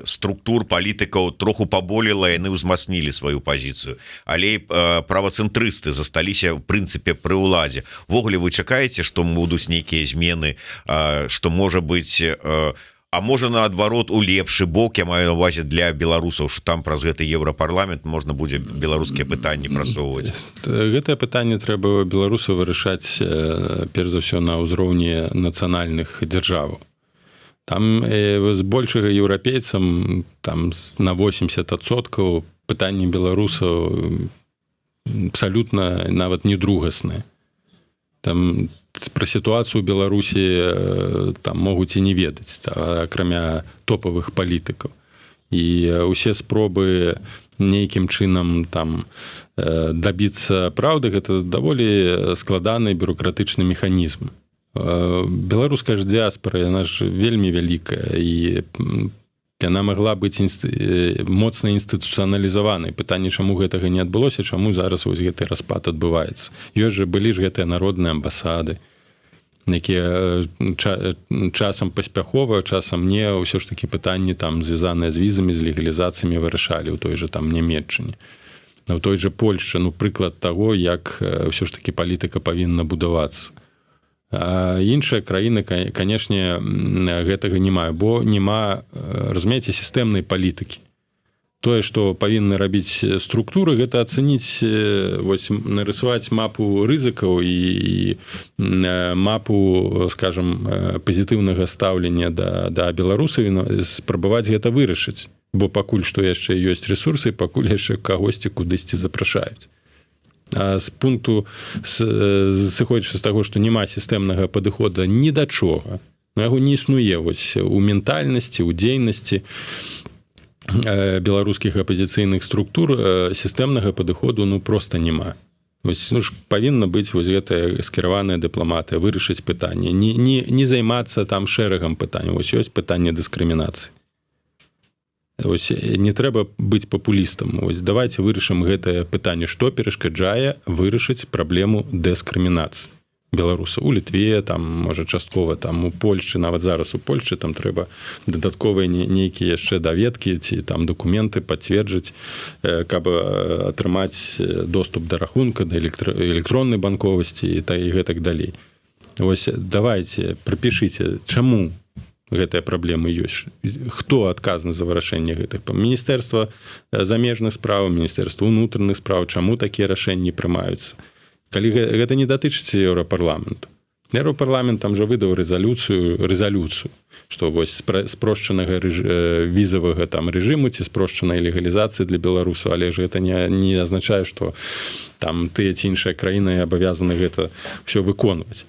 Speaker 1: структур палітыкаў троху паболела, яны ўзмацнілі сваю пазіцыю, але правацэнтрысты засталіся ў прынцыпе пры ўладзе. Ввогуле вы чакаеце, што будуць нейкія змены, што можа быць, а можа наадварот у лепшы бок, я маю на увазе для беларусаў, што там праз гэты еўрапарламент можна будзе беларускія пытанні прасоўваць?
Speaker 2: Гэтае пытанне трэба беларусаў вырашаць перш за ўсё на ўзроўні нацыянальных дзяржаваў. Там збольшага еўрапейцам там на 80% пытанні беларусаў абсалютна нават не другасныя. Там пра сітуацыю ў Беларусі там могуць і не ведаць, акрамя топавых палітыкаў. І ўсе спробы нейкім чынам там дабіцца праўды, гэта даволі складаны бюрократычны механізм. Беларуская ж дыяспара, яна ж вельмі вялікая, і яна могла быць моцна інстытуцыяналізаванай. Пытанне, чаму гэтага не адбылося, чаму зараз вось гэты распад адбываецца. Ёсць жа былі ж гэтыя народныя амбасады, якія часам паспяхова, часам не, ўсё ж такі пытанні там звязаныя з візамі, з легалізацыямі вырашалі ў той же там Нямецчыне. У той же Польшчы, прыклад таго, як ўсё ж такі палітыка павінна будавацца. А іншыя краіны, канешне, гэтага не мае, бо няма, разумееце, сістэмнай палітыкі. Тое, што павінны рабіць структуры, гэта ацэніць, вось, нарысаваць мапу рызыкаў і мапу, скажам, пазітыўнага стаўлення да беларусаў, спрабаваць гэта вырашыць, бо пакуль што яшчэ ёсць рэсурсы, пакуль яшчэ кагосьці кудысьці запрашаюць. А з пункту, сыходзячы з таго, што няма сістэмнага падыхода ні да чога, яго не існуе вось у ментальнасці, у дзейнасці беларускіх апазіцыйных структур, сістэмнага падыходу проста няма. Вось, ж павінна быць вось гэтая скіраваная дыпламатыя, вырашыць пытанне, не займацца там шэрагам пытанняў. Вось ёсць пытанне дыскрымінацыі. Ось, не трэба быць папулістам. Ось, давайте вырашым гэтае пытанне, што перашкаджае вырашыць праблему дыскрымінацыі беларусаў у Літве, там, можа, часткова там у Польшчы, нават зараз у Польшчы там трэба дадатковыя нейкія яшчэ даведкі ці там дакументы пацверджыць, каб атрымаць доступ да рахунка, да электроннай банковасці і гэтак далей. Вось, давайте прапішыце, чаму гэтыя праблемы ёсць. Хто адказны за вырашэнне гэтых? Міністэрства замежных спраў, Міністэрства ўнутраных спраў, чаму такія рашэнні прымаюцца? Калі гэта не датычыцца Еўрапарламенту. Еўрапарламент там жа выдаў рэзалюцыю, што вось спрошчанага візавага там рэжыму ці спрошчанай легалізацыі для беларусаў, але ж гэта не азначае, што там тыя ці іншыя краіны абавязаны гэта ўсё выконваць.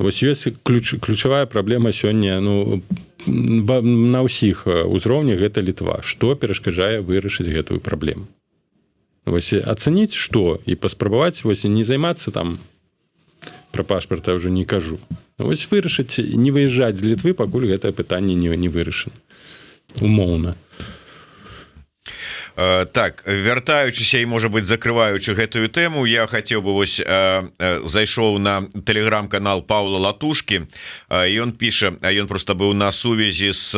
Speaker 2: Вось ёсць ключавая праблема сёння на ўсіх узроўнях, гэта Літва. Што перашкаджае вырашыць гэтую праблему? Вось ацаніць што і паспрабаваць вось не займацца там, пра пашпарт я ўжо не кажу. Вось вырашыць, не выязджаць з Літвы, пакуль гэтае пытанне не вырашана. Умоўна.
Speaker 1: Так, вяртаючыся і, можа быць, закрываючы гэтую тэму, я хацеў бы вось зайшоў на тэлеграм-канал Паўла Латушкі, і ён піша, ён проста быў на сувязі з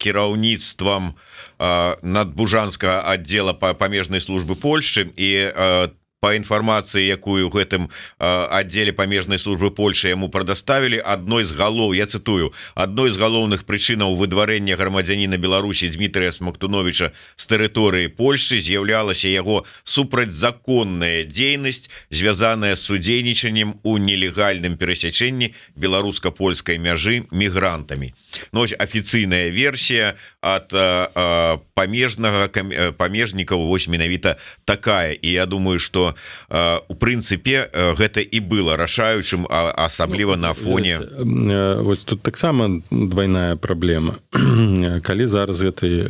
Speaker 1: кіраўніцтвам надбужанскага аддзела памежнай службы Польшчы, і по інфармацыі, якую ў гэтым аддзеле памежнай службы Польшчы яму прадаставілі, адной з галоў, я цытую, адной з галоўных прычынаў выдварэння грамадзяніна Беларусі Дмітрыя Смактуновіча з тэрыторыі Польшчы з'яўлялася яго супрацьзаконная дзейнасць, звязаная з судзейнічаннем у нелегальным перасячэнні беларуска-польскай мяжы мігрантамі. Афіцыйная версія ад памежнікаў вось менавіта такая, і я думаю, што у прынцыпе гэта і было рашаючым, асабліва на фоне.
Speaker 2: Вось тут таксама двойная праблема. Калі зараз гэты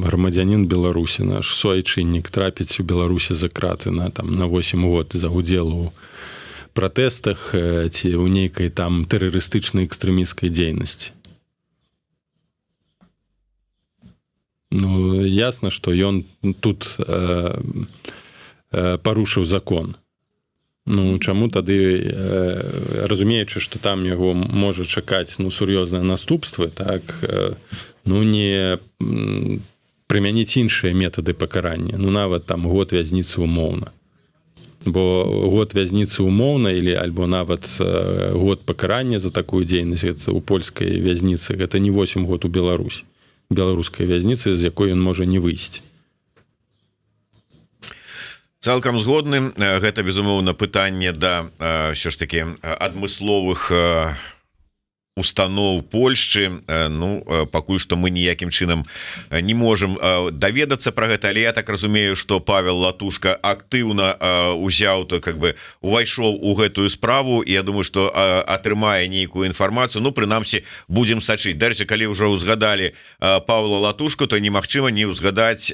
Speaker 2: грамадзянін Беларусі, наш суайчыннік, трапіць у Беларусі за краты на 8 год за удзел у пратэстах ці ў нейкай там тэрарыстычнай экстрэмісцкай дзейнасці. Ясна, што ён тут парушыў закон. Чаму тады, разумеючы, што там яго можа чакаць сур'ёзныя наступствы, так, не прымяніць іншыя метады пакарання, нават там год вязніцы умоўна. Бо год вязніцы умоўна альбо нават год пакарання за такую дзейнасць у польскай вязніцы, гэта не 8 год у Беларусі, беларускай вязніцы, з якой ён можа не выйсці.
Speaker 1: Цалкам згодны, гэта безумоўна пытанне да ўсё ж такі адмысловых устаноў Польшчы. Пакуль што мы ніякім чынам не можам даведацца пра гэта, але я так разумею, што Павел Латушка актыўна узяў, увайшоў у гэтую справу, і я думаю, што атрымае нейкую інфармацыю. Прынамсі, будзем сачыць. Дарэчы, калі ўжо ўзгадалі Павла Латушку, то немагчыма не ўзгадаць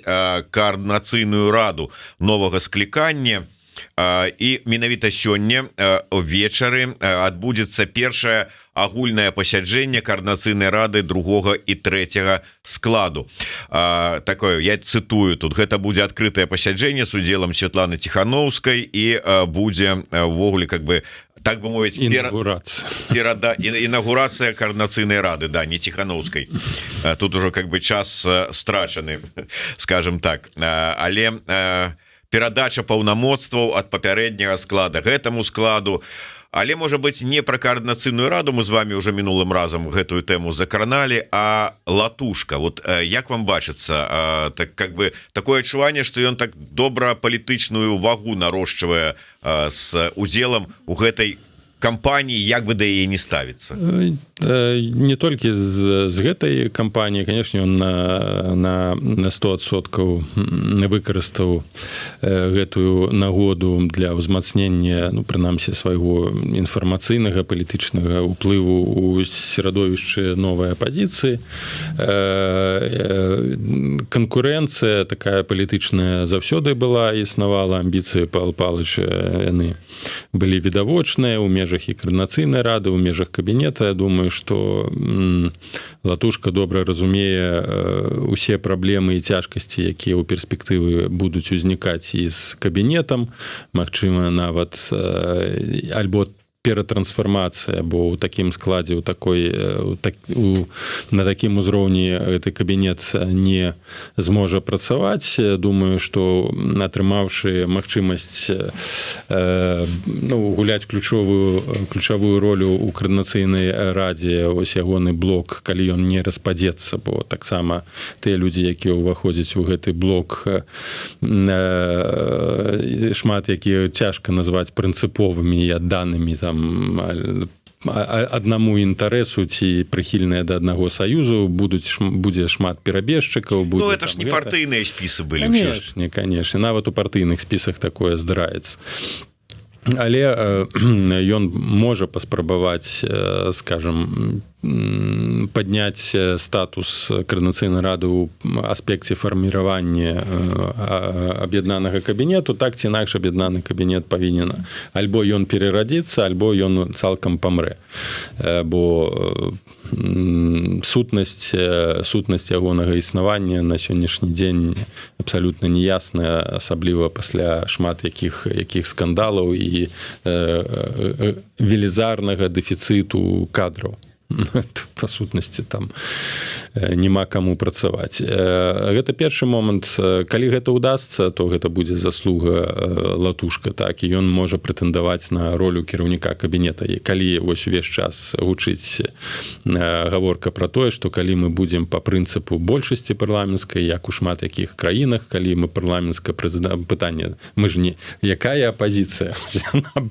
Speaker 1: каардынацыйную раду новага склікання. і менавіта сёння увечары адбудзецца першае агульнае пасяджэнне координацыйнай рады другога і трэцяга складу. Такое, я цытую тут, гэта будзе адкрытае пасяджэнне з удзелам Святланы Ціхановскай і будзе ўвогуле как бы так бы мовіць інаугурацыя координацыйнай рады, да, не Ціхановскай. Тут ужо как бы час страчаны, скажем так, але перадача паўнамоцтваў ад папярэдняга склада гэтаму складу. Але, можа быць, не пра координацыйную раду, мы з вами уже мінулым разам гэтую тэму закраналі, а Латушка. Вот як вам бачыцца, так как бы такое адчуванне, што ён так добра палітычную вагу нарошчвае з удзелам у гэтай кампаніі, як бы да яе не ставіцца?
Speaker 2: Не толькі з гэтай кампаніі, канешне, ён на 100% выкарыстаў гэтую нагоду для ўзмацнення, ну, прынамсі, свайго інфармацыйнага палітычнага ўплыву ў серадовішчы новай апазіцыі. Канкурэнцыя такая палітычная заўсёды была, існавала, амбіцыі Павла Павловича яны былі відавочныя ў межах і координацыйнай рады, ў межах кабінета. Я думаю, што Латушка добра разумее усе праблемы і цяжкасці, якія ў перспектывы будуць узнікаць і з кабінетам, магчыма, нават альбо ператрансфармацыя, бо ў такім складзе, на такім узроўні гэты кабінет не зможа працаваць. Думаю, што атрымаўшы магчымасць гуляць ключавую ролю ў координацыйнай радзе, ось ягоны блок, калі ён не распадзецца, бо таксама тыя людзі, якія ўваходзяць у гэты блок, шмат якія цяжка назваць прынцыповымі і адданымі там аднаму інтарэсу ці прыхільныя да аднаго саюзу, будзе шмат перабежчыкаў.
Speaker 1: Ну, это ж не партыйныя спісы былі.
Speaker 2: Канешне, нават у партыйных спісах такое здараецца. Але ён можа паспрабаваць, скажем, падняць статус координацыйнай рады ў аспекце фарміравання аб'яднанага кабінету. Так ці інакш аб'яднаны кабінет павінен альбо ён перарадзіцца, альбо ён цалкам памрэ, бо сутнасць ягонага існавання на сённяшні дзень абсалютна неясная, асабліва пасля шмат якіх скандалаў і велізарнага дэфіцыту кадраў. Па сутнасці там няма каму працаваць. Гэта першы момант. Калі гэта ўдасца, то гэта будзе заслуга Латушка, так, і ён можа прэтэндаваць на ролю кіраўніка кабінета. І калі вось увесь час гучыць гаворка пра тое, што калі мы будзем па прынцыпу большасці парламенцкай, як у шмат якіх краінах, калі мы парламенцкая пытанне, мы ж не якая апазіцыя?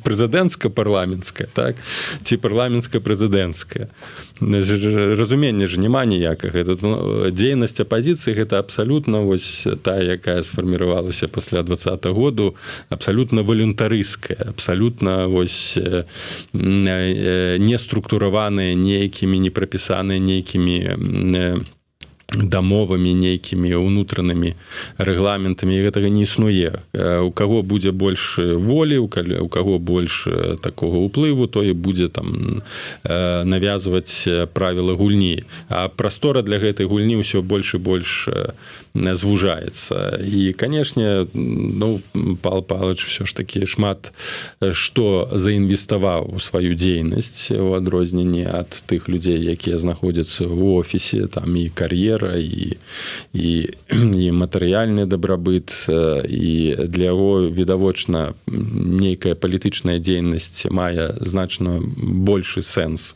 Speaker 2: Прэзідэнцка-парламенцкая, так? Ці парламенцка-прэзідэнцкая? Разуменне ж няма ніякага. Дзейнасць апазіцыі гэта абсалютна вось тая, якая сфарміравалася пасля 20-го году, абсалютна валюнтарысцкая, абсалютна вось не структураваная нейкімі, не прапісаная нейкімі дамовамі, нейкімі ўнутранымі рэгламентамі. Гэтага не існуе. У каго будзе больш волі, у каго больш такога ўплыву, то і будзе там навязваць правілы гульні. А прастора для гэтай гульні ўсё больш і больш звужаецца. І, канешне, Павел Павлович ўсё ж такі шмат што заінвеставаў у сваю дзейнасць, у адрозненні ад тых людзей, якія знаходзяцца ў офісе, там і кар'ера, і матэрыяльны дабрабыт, і для яго відавочна нейкая палітычная дзейнасць мае значна большы сэнс,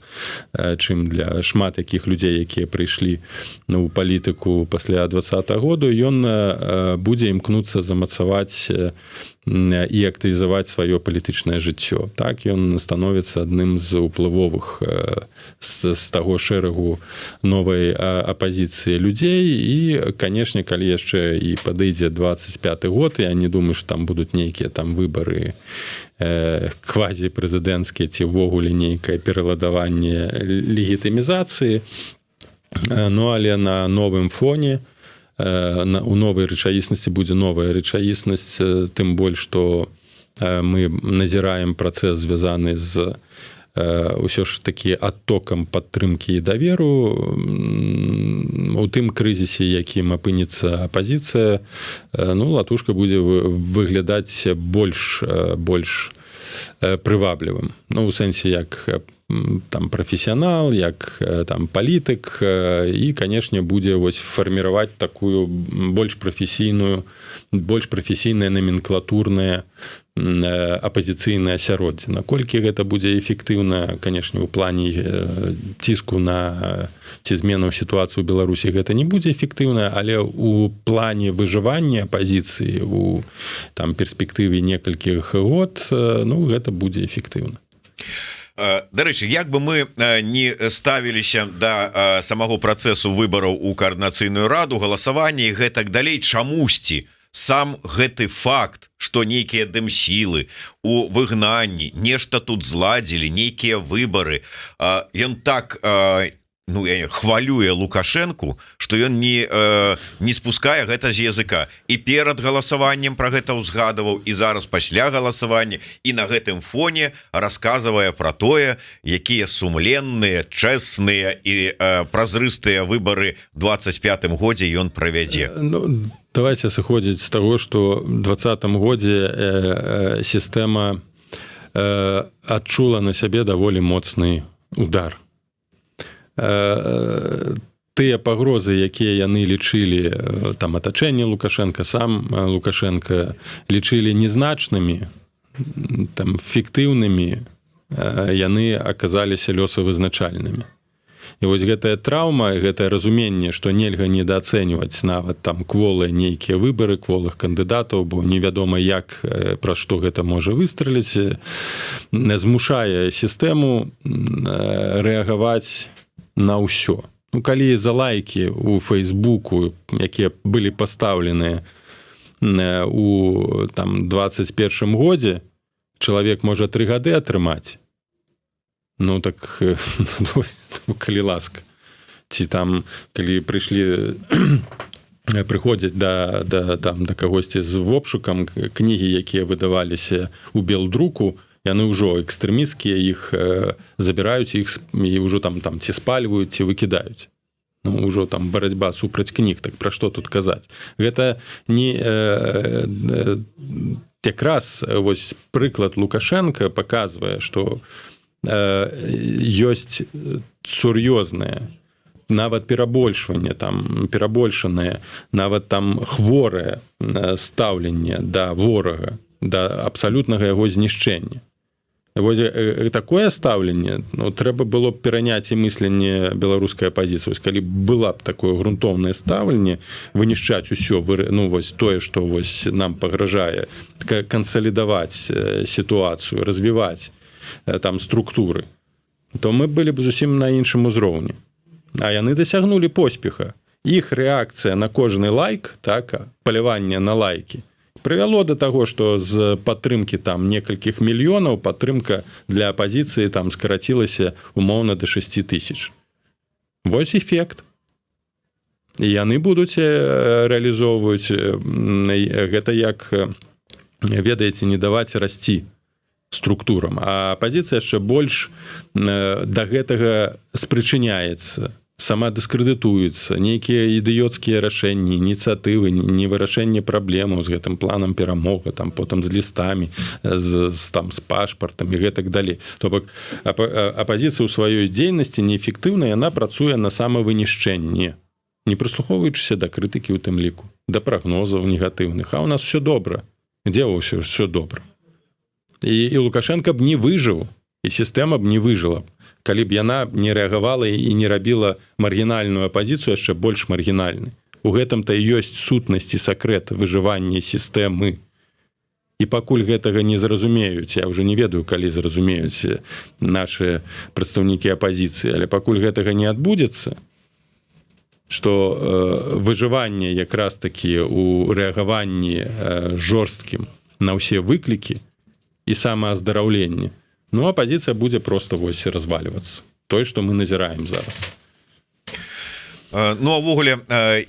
Speaker 2: чым для шмат якіх людзей, якія прыйшлі ў палітыку пасля 20-го году. Ён будзе імкнуцца замацаваць і актывізаваць сваё палітычнае жыццё. Так, ён становіцца адным з уплывовых з таго шэрагу новай апазіцыі людзей. І, канешне, калі яшчэ і падыдзе 25-й год, я не думаю, што там будуць нейкія там выбары квазіпрэзідэнцкія ці ўвогуле нейкае пераладаванне легітымізацыі. Але на новым фоне, у новай рэчаіснасці будзе новая рэчаіснасць, тым больш, што мы назіраем працэс звязаны з ўсё ж такі адтокам падтрымкі і даверу у тым крызісе, якім апынецца апазіцыя, ну, Латушка будзе выглядаць больш прываблівым. Ну, у сэнсе, як там прафесіянал, як там палітык, і, канешне, будзе вось фарміраваць такую больш прафесійнае номенклатурнае апазіцыйнае асяроддзе. Наколькі гэта будзе эфектыўна, канешне, у плане ціску на ці зменаў сітуацыю ў Беларусі гэта не будзе эфектыўна, але у плане выжывання апазіцыі у там перспектыве некалькіх год, ну, гэта будзе эфектыўна.
Speaker 1: Дарэчы, як бы мы не ставіліся да самого працэсу выбараў у каардынацыйную раду, галасавання і гэтак далей, чамусьці сам гэты факт, што нейкія дымсілы у выгнанні нешта тут зладзілі, нейкія выбары, ён так ну, я хвалюе Лукашенку, што ён не спускае гэта з языка. І перад галасаваннем пра гэта ўзгадываў, і зараз пасля галасавання, і на гэтым фоне расказвае пра тое, якія сумленныя, чэсныя і празрыстыя выбары ў 25-м годзе ён правядзе.
Speaker 2: Ну, давайте сыходзіць з таго, што ў 20-м годзе сістэма адчула на сябе даволі моцны удар. Тыя пагрозы, якія яны лічылі, там атачэнне Лукашенка, сам Лукашенко лічылі незначнымі, там фіктыўнымі, яны аказаліся лёсавызначальнымі. І вось гэтая траўма, гэтае разуменне, што нельга недаацэньваць нават там кволыя нейкія выбары, кволых кандыдатаў, бо невядома як, пра што гэта можа выстраліць, змушае сістэму рэагаваць на ўсё. Ну, калі за лайкі у Фейсбуку, якія былі пастаўленыя у там 21-м годзе, чалавек можа 3 гады атрымаць, ну так калі ласка, ці там калі прыходзяць да кагосьці з вопшукам кнігі, якія выдаваліся ў белдруку, яны ўжо экстрэмісцкія, іх забіраюць, іх і ўжо там ці спальваюць, ці выкідаюць. Ну, ўжо там барацьба супраць кніг, так пра што тут казаць? Гэта не якраз вось прыклад Лукашенка паказвае, што ёсць сур'ёзнае, нават перабольшванне, там перабольшанае, нават там хворае стаўленне да ворага, да абсалютнага яго знішчэння. Вось такое стаўленне, ну, трэба было б пераняць і мысленне беларускай апазіцыі. Калі была б такое грунтоўнае стаўленне, вынішчаць усё, ну, вось тое, што вось нам пагражае, кансалідаваць сітуацыю, развіваць там структуры, то мы былі б зусім на іншым узроўні. А яны дасягнулі поспеха. Іх рэакцыя на кожны лайк, так, паляванне на лайкі, прывяло да таго, што з падтрымкі там некалькіх мільёнаў падтрымка для апазіцыі там скарацілася умоўна да 6 000. Вось эфект. І яны будуць рэалізоўваць гэта як, ведаеце, не даваць расці структурам. А апазіцыя яшчэ больш да гэтага спрычыняецца, сама дыскрэдытуецца, нейкія ідыёцкія рашэнні, ініцыятывы, невырашэнне праблемаў з гэтым планам перамога, там потым з лістамі, з пашпартам і гэтак далей. То бок апазіцыя ў сваёй дзейнасці неэфектыўна, яна працуе на самавынішчэнне, не прыслухоўваючыся да крытыкі ў тым ліку, да прагнозаў негатыўных. А ў нас все добра. Дзе ўсё добра? І Лукашенко б не выжыў, і сістэма б не выжыла б, калі б яна не рэагавала і не рабіла маргінальную апазіцыю яшчэ больш маргінальнай. У гэтым-то і ёсць сутнасць і сакрэт выжывання сістэмы. І пакуль гэтага не зразумеюць, я ўжо не ведаю, калі зразумеюць нашы прадстаўнікі апазіцыі, але пакуль гэтага не адбудзецца, што выжыванне якраз такі у рэагаванні жорсткім на ўсе выклікі і самааздараўленне, ну, апазіцыя будзе проста вось развалівацца. Тое, што мы назіраем зараз.
Speaker 1: Ну, а ўвогуле,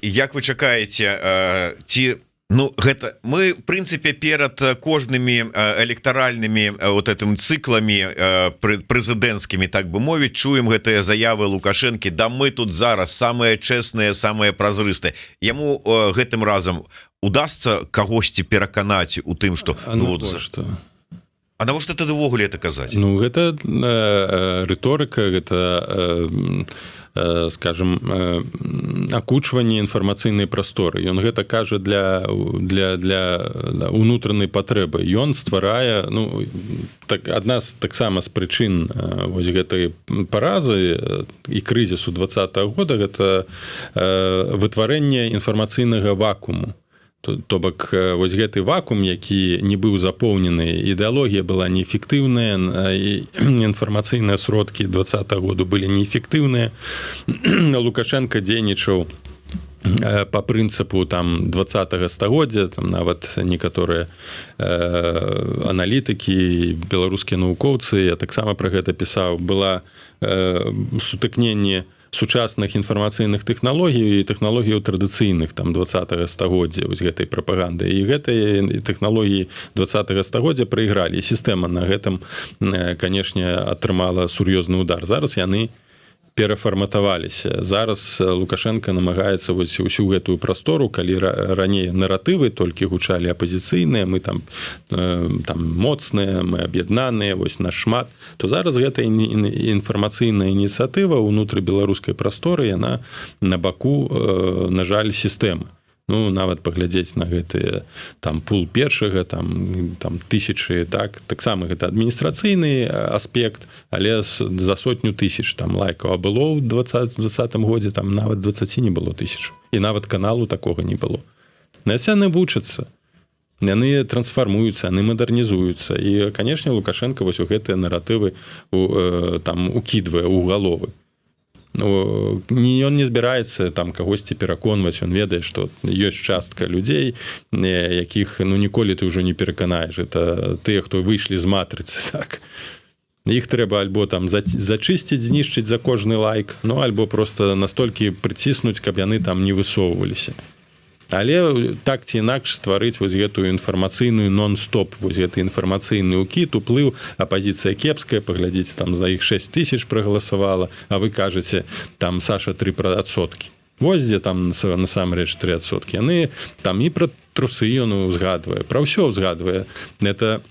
Speaker 1: як вы чакаеце, ці Ну гэта мы в прынцыпе перад кожнымі электаральнымі вот этим цыкламі прэзідэнцкімі, так бы мовіць, чуем гэтыя заявы Лукашэнкі: да мы тут зараз самыя чэсныя, самыя празрыстыя. Яму гэтым разам удасца кагосьці пераканаць у тым, што А навошта тады ўвогуле это казаць?
Speaker 2: Ну гэта рыторыка, гэта скажем, акучванне інфармацыйнай прасторы. Ён гэта кажа для унутранай патрэбы. Ён стварае, ну, так, адна з таксама з прычын вось гэтай паразы і крызісу 20-го года гэта вытварэнне інфармацыйнага вакууму. То бок вось гэты вакуум, які не быў запоўнены, ідэалогія была неэфектыўная, і інфармацыйныя сродкі 20-го году былі неэфектыўныя. Лукашенко дзейнічаў по прынцыпу там 20-го стагоддзя, там нават некаторыя аналітыкі, беларускія навукоўцы, я таксама пра гэта пісаў, была сутыкненне сучасных інфармацыйных тэхналогій і тэхналогіяў традыцыйных там 20-го стагоддзя вось гэтай прапаганды. І гэтыя тэхналогіі 20-го стагоддзя прайгралі. І сістэма на гэтым, канешне, атрымала сур'ёзны удар. Зараз яны перафарматаваліся. Зараз Лукашенко намагаецца вось усю гэтую прастору, калі раней наратывы толькі гучалі апазіцыйныя, мы там моцныя, мы аб'яднаныя, вось наш шмат, то зараз гэта інфармацыйная ініцыятыва ўнутры беларускай прасторы, яна на баку, на жаль, сістэмы. Ну, нават паглядзець на гэты там пул першага, там тысячы, таксама гэта адміністрацыйны аспект, але за 100 000 там лайкаў, а было ў 2020 годзе там нават 20 не было тысяч. І нават каналу такога не было. Нас яны вучацца, яны трансфармуюцца, яны мадэрнізуюцца. І, канешне, Лукашенко вось у гэтыя наратывы там укідвае ў галовы. Ну, ён не збіраецца там кагосьці пераконваць, ён ведае, што ёсць частка людзей, якіх ну ніколі ты ўжо не пераканаеш. Это тыя, хто выйшлі з матрыцы, так. Іх трэба альбо там зачысціць, знішчыць за кожны лайк, ну альбо просто настолькі прыціснуць, каб яны там не высоўваліся. Але так ці інакш стварыць вось гэтую інфармацыйную нон-стоп, вось гэты інфармацыйны ўкід, уплыў, апазіцыя кепская, паглядзіце, там за іх 6 000 прагаласавала, а вы кажаце, там Саша 3%. Вось дзе там насамрэч 3%. Яны там і пра трусы ён узгадвае, пра ўсё узгадвае. Это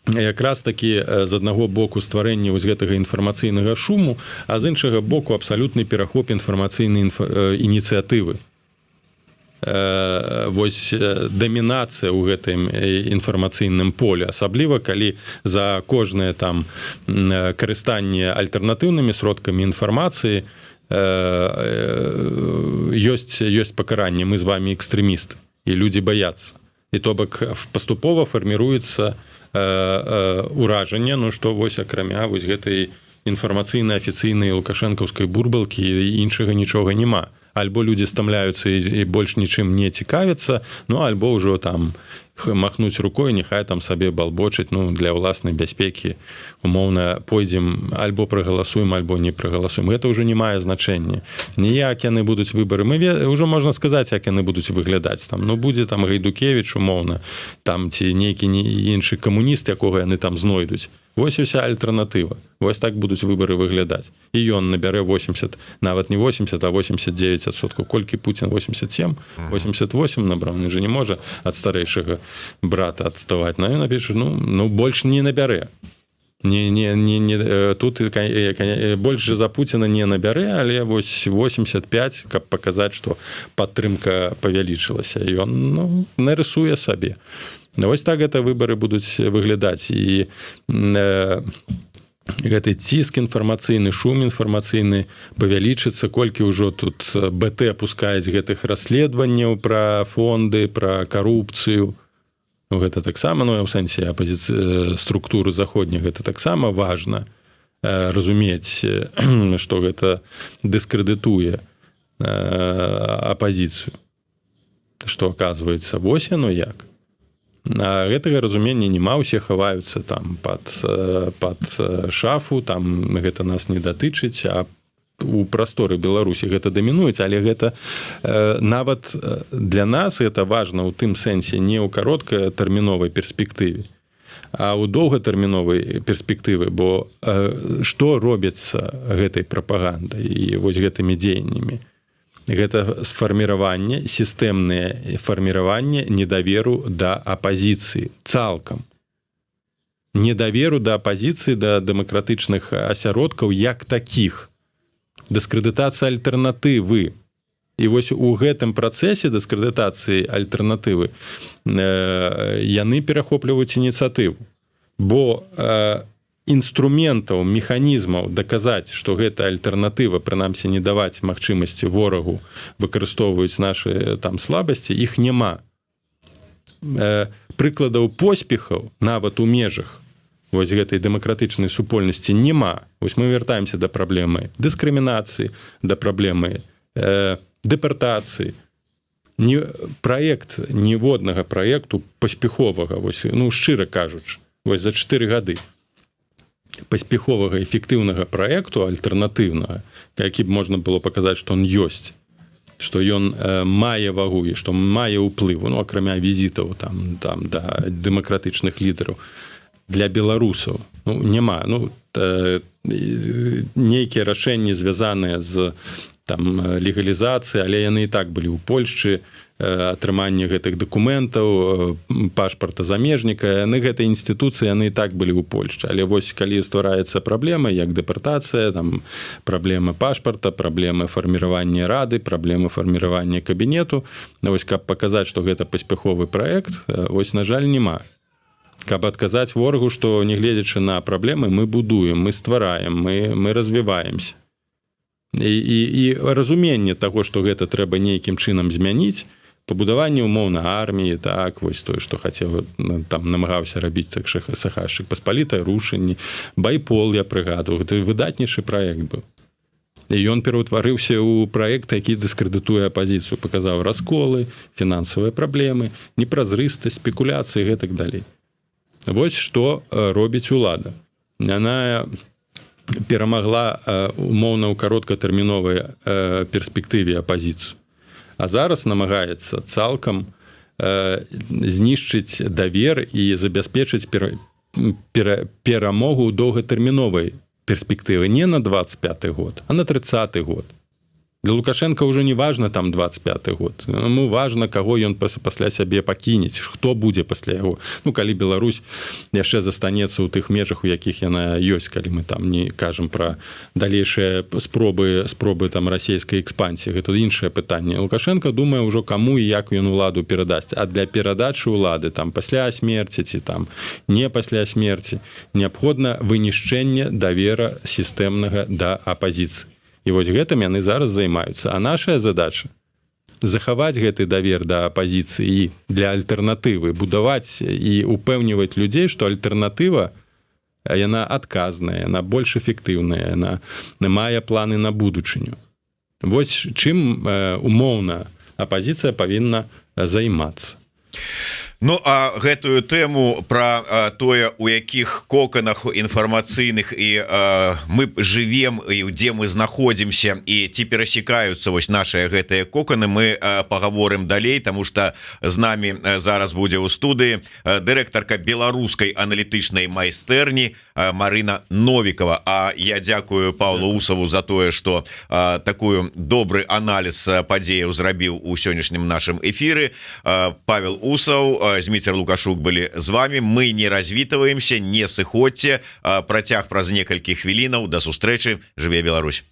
Speaker 2: якраз такі з аднаго боку стварэнне вось гэтага інфармацыйнага шуму, а з іншага боку абсалютны перахоп інфармацыйнай ініцыятывы. Вось дамінацыя ў гэтым інфармацыйным поле, асабліва калі за кожнае там карыстанне альтэрнатыўнымі сродкамі інфармацыі ёсць пакаранне, мы з вами экстрэмісты, і людзі баяцца. І то бок паступова фарміруецца ўражанне, ну што вось акрамя вось гэтай інфармацыйнай афіцыйнай лукашэнкаўскай бурбалкі іншага нічога няма. Альбо людзі стамляюцца і больш нічым не цікавяцца, ну альбо ўжо там махнуць рукой, няхай там сабе балбочыць, ну для ўласнай бяспекі умоўна пойдзем, альбо прагаласуем, альбо не прагаласуем. Гэта ўжо не мае значэння. Ніяк яны будуць выбары. Ўжо можна сказаць, як яны будуць выглядаць. Там, ну будзе там Гайдукевіч умоўна, там ці нейкі іншы камуніст, якога яны там знойдуць. Вось уся альтэрнатыва. Вось так будуць выбары выглядаць. І ён набярэ 80, нават не 80, а 89%. Колькі Путін? 87? 88 набраў. Ён же не можа ад старэйшага брата адставаць. Ён напіша, ну больш не набярэ. Тут больш за Пуціна не набярэ, але вось 85, каб паказаць, што падтрымка павялічылася. Ён нарысуе сабе. Вось так гэта выбары будуць выглядаць. І гэты ціск інфармацыйны, шум інфармацыйны павялічыцца, колькі ўжо тут БТ пускаюць гэтых расследаванняў пра фонды, пра карупцыю. Гэта таксама, ну, ў сэнсе структуры заходніх, гэта таксама важна разумець, што гэта дыскрэдытуе апазіцыю. Што, аказваецца, вось яно як. А гэтага разумення няма, усе хаваюцца там пад шафу, там гэта нас не датычыць, а у прасторы Беларусі гэта дамінуюць, але гэта нават для нас гэта важна ў тым сэнсе не ў кароткатэрміновай перспектыве, а ў доўгатэрміновай перспектывы, бо што робіцца гэтай прапагандай і вось гэтымі дзеяннямі? Гэта сфарміраванне, сістэмнае фарміраванне недаверу да апазіцыі цалкам. Недаверу да апазіцыі, да дэмакратычных асяродкаў як такіх. Дыскрэдытацыя альтэрнатывы. І вось у гэтым працэсе дыскрэдытацыі альтэрнатывы яны перахопліваюць ініцыятыву. Бо інструментаў, механізмаў даказаць, што гэта альтэрнатыва, прынамсі не даваць магчымасці ворагу выкарыстоўваюць нашы там слабасці, іх няма. Прыкладаў поспехаў нават у межах вось гэтай дэмакратычнай супольнасці няма. Вось мы вяртаемся да праблемы дыскрымінацыі, да праблемы дэпартацыі. Праект ніводнага праекту паспяховага, вось, ну, шчыра кажучы, вось за 4 гады паспяховага эфектыўнага праекту альтэрнатыўнага, які б можна было паказаць, што ён ёсць, што ён мае вагу і што мае ўплыву, ну, акрамя візітаў там да дэмакратычных лідараў, для беларусаў няма. Нейкія рашэнні звязаныя з там легалізацыі, але яны і так былі ў Польшчы, атрыманне гэтых дакументаў, пашпарта замежніка, яны гэтай інстытуцыі, яны і так былі ў Польшчы. Але вось калі ствараецца праблема, як дэпартацыя, там праблема пашпарта, праблема фарміравання рады, праблема фарміравання кабінету, вось каб паказаць, што гэта паспяховы праект, вось, на жаль, няма. Каб адказаць ворагу, што нягледзячы на праблемы, мы будуем, мы ствараем, мы развіваемся. І разуменне таго, што гэта трэба нейкім чынам змяніць, пабудаванне умоўна арміі, так, вось тое, што хацеў, там намагаўся рабіць так Сахашчык, паспалітае рушэнне, байпол, я прыгадваў, гэта выдатнейшы праект быў. І ён пераўтварыўся ў праект, які дыскрэдытуе апазіцыю, паказаў расколы, фінансавыя праблемы, непразрыстасць, спекуляцыі і гэтак далей. Вось што робіць улада. Яна перамагла умоўна ў кароткатэрміновай перспектыве апазіцыю. А зараз намагаецца цалкам знішчыць давер і забяспечыць перамогу ў доўгатэрміновай перспектывы не на 25-й год, а на 30-й год. Для Лукашенка ўжо не важна там 25-й год. Яму важна, каго ён пасля сябе пакінець, хто будзе пасля яго. Ну, калі Беларусь яшчэ застанецца ў тых межах, у якіх яна ёсць, калі мы там не кажам пра далейшыя спробы там расійскай экспансіі. Гэта іншае пытанне. Лукашенко думае ўжо, каму і як ён уладу перадасць. А для перадачы улады там пасля смерці ці там не пасля смерці неабходна вынішчэнне давера сістэмнага да апазіцыі. І вось гэтым яны зараз займаюцца. А нашая задача захаваць гэты давер да апазіцыі і для альтэрнатывы, будаваць і упэўніваць людзей, што альтэрнатыва, яна адказная, яна больш эфектыўная, яна мае планы на будучыню. Вось чым умоўна апазіцыя павінна займацца.
Speaker 1: Ну, а гэтую тэму пра тое, у якіх коканах інфармацыйных і мы жывем, і дзе мы знаходзімся, і ці перасекаюцца вось нашыя гэтыя коканы, мы пагаворым далей, таму што з намі зараз будзе ў студыі дырэктарка беларускай аналітычнай майстэрні Марына Новікова. А я дзякую Паўлу Усаву за тое, што такую добры аналіз падзеяў зрабіў у сённяшнім нашым эфіры. Павел Усаў, Зміцер Лукашук былі з вами. Мы не развітваемся, не сыходзьце. Працяг праз некалькі хвілінаў. Да сустрэчы. Жыве Беларусь.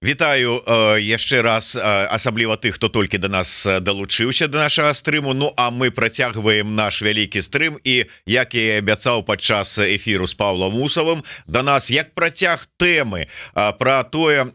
Speaker 1: Вітаю яшчэ раз, асабліва тых, хто толькі да нас далучыўся да нашага стрыму. Ну а мы працягваем наш вялікі стрым, і як я і абяцаў падчас эфіру з Павлом Усавым, да нас як працяг тэмы пра тое,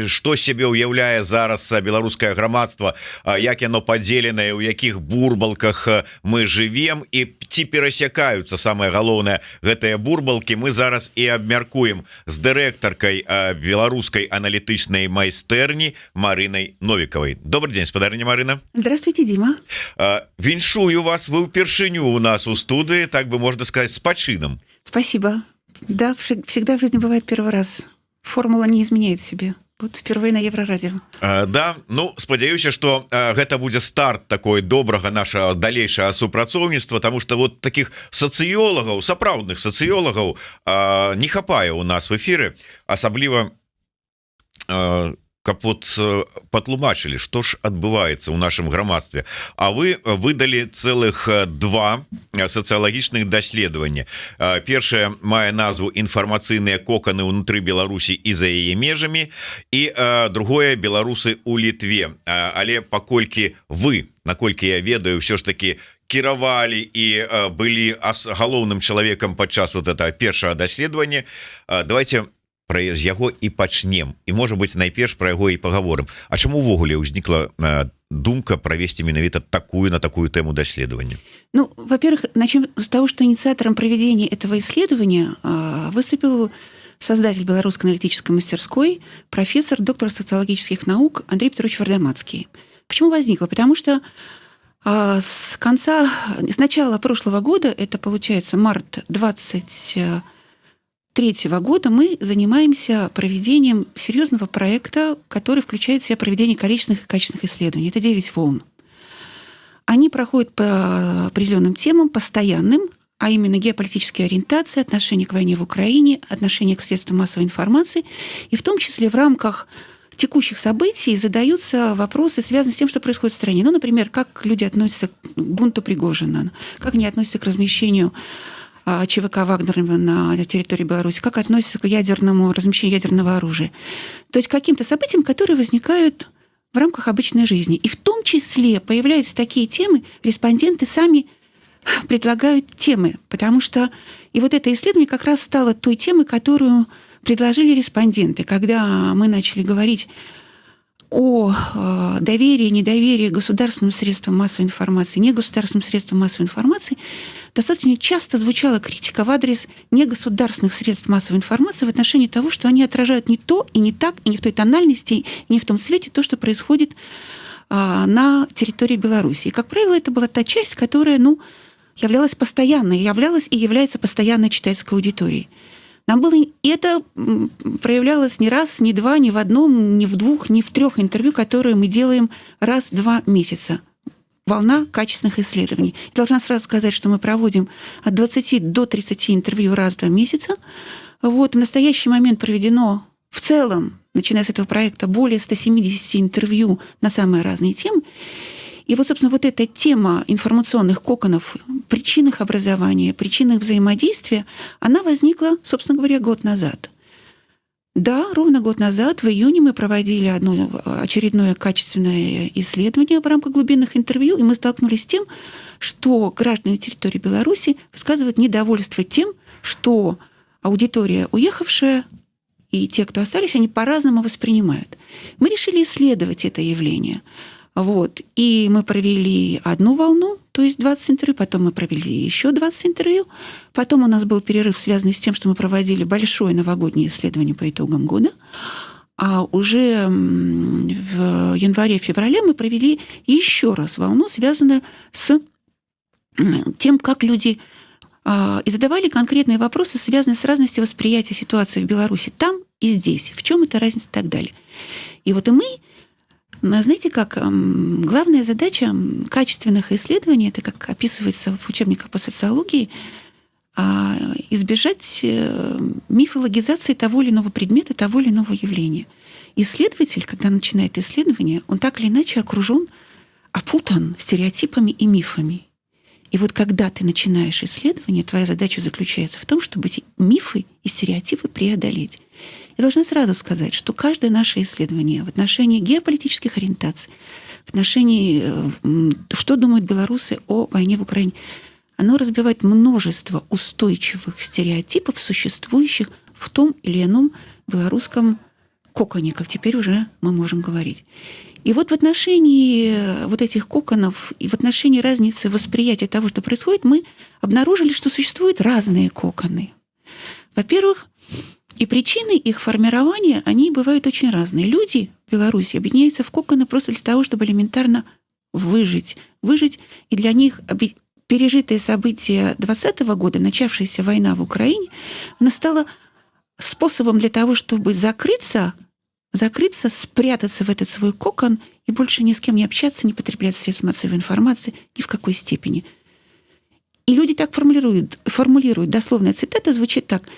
Speaker 1: што сябе ўяўляе зараз беларускае грамадства, як яно падзеленае, у якіх бурбалках мы жывем і ці перасякаюцца, самае галоўнае, гэтыя бурбалкі. Мы зараз і абмяркуем з дырэктаркай беларускай аналітычнай майстэрні Марынай Новіковай. Добрый день, спадарыня Марына.
Speaker 3: Здравствуйте, Дима.
Speaker 1: Віншую вас, вы ўпершыню у нас у студыі, так бы можно сказать, с пачынам.
Speaker 3: Спасибо. Да, всегда в жизни бывает первый раз. Формула не изменяет себе. Вот впервые на Еврорадио.
Speaker 1: Да, ну, спадзяюся, что гэта будзе старт такой добрага нашага далейшага супрацоўніцтва, потому что вот таких сацыёлагаў, сапраўдных сацыёлагаў не хапае у нас в эфиры, асабліва каб вот патлумачылі, што ж адбываецца ў нашым грамадстве. А вы выдалі цэлых 2 сацыялагічных даследавання. Першае мае назву «Інфармацыйныя коканы ўнутры Беларусі і за яе межамі», і другое «Беларусы ў Літве». Але паколькі вы, наколькі я ведаю, ўсё ж такі кіравалі і былі галоўным чалавекам падчас вот этого першага даследавання, давайте пра яго і пачнем, і можа быть найперш пра яго і паговорым. А чаму увогуле ўзнікла думка правесці менавіта на такую тему даследавання?
Speaker 3: Ну, во-первых, начнем с того, что инициатором проведения этого исследования выступил создатель Белорусской аналитической мастерской, профессор, доктор социологических наук Андрей Петрович Вардамацкий. Почему возникло? Потому что с начала прошлого года, это получается март 23 года, мы занимаемся проведением серьезного проекта, который включает в себя проведение количественных и качественных исследований. Это 9 волн. Они проходят по определенным темам, постоянным, а именно геополитические ориентации, отношение к войне в Украине, отношение к средствам массовой информации. И в том числе в рамках текущих событий задаются вопросы, связанные с тем, что происходит в стране. Ну, например, как люди относятся к бунту Пригожина, как они относятся к размещению ЧВК Вагнера на территории Беларуси, как относятся к размещению ядерного оружия. То есть к каким-то событиям, которые возникают в рамках обычной жизни. И в том числе появляются такие темы, респонденты сами предлагают темы, потому что и вот это исследование как раз стало той темой, которую предложили респонденты, когда мы начали говорить о доверии, недоверии государственным средствам массовой информации, негосударственным средствам массовой информации, достаточно часто звучала критика в адрес негосударственных средств массовой информации в отношении того, что они отражают не то и не так, и не в той тональности, и не в том цвете то, что происходит на территории Беларуси. И, как правило, это была та часть, которая, являлась постоянной, являлась и является постоянной читательской аудиторией. И это проявлялось не раз, не два, не в одном, не в 2, не в 3 интервью, которые мы делаем раз в 2 месяца. Волна качественных исследований. И должна сразу сказать, что мы проводим от 20 до 30 интервью раз в 2 месяца. Вот. В настоящий момент проведено в целом, начиная с этого проекта, более 170 интервью на самые разные темы. И вот, собственно, вот эта тема информационных коконов, причин их образования, причин их взаимодействия, она возникла, собственно говоря, год назад. Да, ровно год назад, в июне, мы проводили одно очередное качественное исследование в рамках глубинных интервью, и мы столкнулись с тем, что граждане территории Беларуси высказывают недовольство тем, что аудитория уехавшая и те, кто остались, они по-разному воспринимают. Мы решили исследовать это явление. Вот. И мы провели одну волну, то есть 20 интервью, потом мы провели еще 20 интервью, потом у нас был перерыв, связанный с тем, что мы проводили большое новогоднее исследование по итогам года, а уже в январе-феврале мы провели еще раз волну, связанную с тем, как люди и задавали конкретные вопросы, связанные с разностью восприятия ситуации в Беларуси там и здесь, в чем эта разница и так далее. И вот и мы, знаете, как главная задача качественных исследований, это как описывается в учебниках по социологии, избежать мифологизации того или иного предмета, того или иного явления. Исследователь, когда начинает исследование, он так или иначе окружен, опутан стереотипами и мифами. И вот когда ты начинаешь исследование, твоя задача заключается в том, чтобы эти мифы и стереотипы преодолеть. Я должна сразу сказать, что каждое наше исследование в отношении геополитических ориентаций, в отношении, что думают белорусы о войне в Украине, оно разбивает множество устойчивых стереотипов, существующих в том или ином белорусском коконе, как теперь уже мы можем говорить. И вот в отношении вот этих коконов и в отношении разницы восприятия того, что происходит, мы обнаружили, что существуют разные коконы. Во-первых, и причины их формирования, они бывают очень разные. Люди в Беларуси объединяются в коконы просто для того, чтобы элементарно выжить. И для них пережитые события 2020 года, начавшаяся война в Украине, она стала способом для того, чтобы закрыться, спрятаться в этот свой кокон и больше ни с кем не общаться, не потреблять средств массовой информации ни в какой степени. И люди так формулируют, дословная цитата звучит так: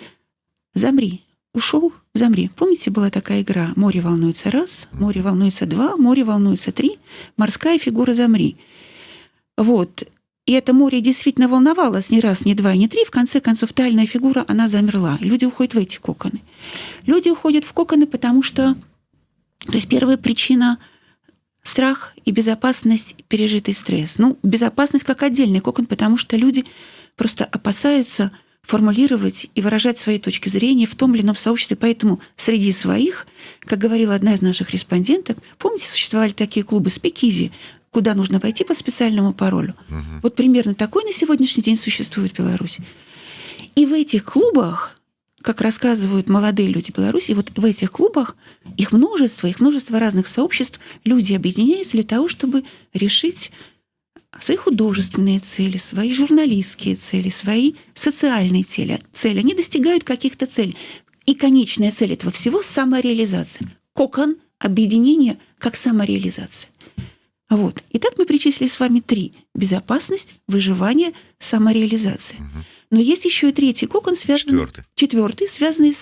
Speaker 3: «Замри, ушел, замри». Помните, была такая игра «Море волнуется раз», «Море волнуется два», «Море волнуется три», «Морская фигура, замри». Вот. И это море действительно волновалось не раз, не два, не три. В конце концов, тайная фигура, она замерла. Люди уходят в эти коконы. Люди уходят в коконы, потому что... То есть первая причина — страх и безопасность, пережитый стресс. Ну, безопасность как отдельный кокон, потому что люди просто опасаются формулировать и выражать свои точки зрения в том или ином сообществе. Поэтому среди своих, как говорила одна из наших респонденток, помните, существовали такие клубы «Спикизи», куда нужно войти по специальному паролю. Вот примерно такой на сегодняшний день существует в Беларуси. И в этих клубах, как рассказывают молодые люди Беларуси, вот в этих клубах их множество разных сообществ, люди объединяются для того, чтобы решить свои художественные цели, свои журналистские цели, свои социальные цели. Они достигают каких-то целей. И конечная цель этого всего — самореализация. Кокон объединения как самореализация. Вот. Итак, мы перечислили с вами 3: безопасность, выживание, самореализация. Но есть еще и третий кокон, связанный... Четвертый, связанный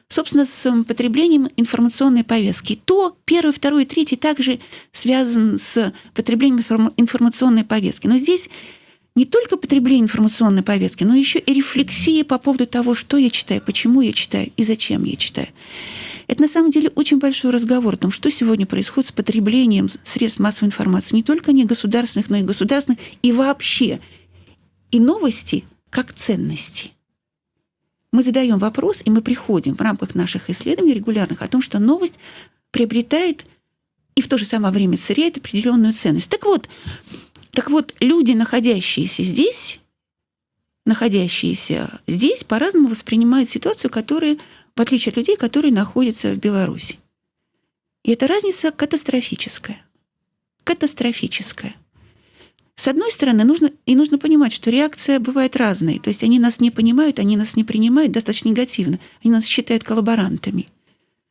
Speaker 3: собственно, с потреблением информационной повестки. То первый, второй и третий также связан с потреблением информационной повестки. Но здесь не только потребление информационной повестки, но еще и рефлексия по поводу того, что я читаю, почему я читаю и зачем я читаю. Это на самом деле очень большой разговор о том, что сегодня происходит с потреблением средств массовой информации, не только не государственных, но и государственных, и вообще. И новости как ценности. Мы задаем вопрос, и мы приходим в рамках наших исследований регулярных о том, что новость приобретает и в то же самое время теряет определенную ценность. Так вот, люди, находящиеся здесь, по-разному воспринимают ситуацию, которая, в отличие от людей, которые находятся в Беларуси. И эта разница катастрофическая. Катастрофическая. С одной стороны, нужно понимать, что реакция бывает разной. То есть они нас не понимают, они нас не принимают достаточно негативно. Они нас считают коллаборантами.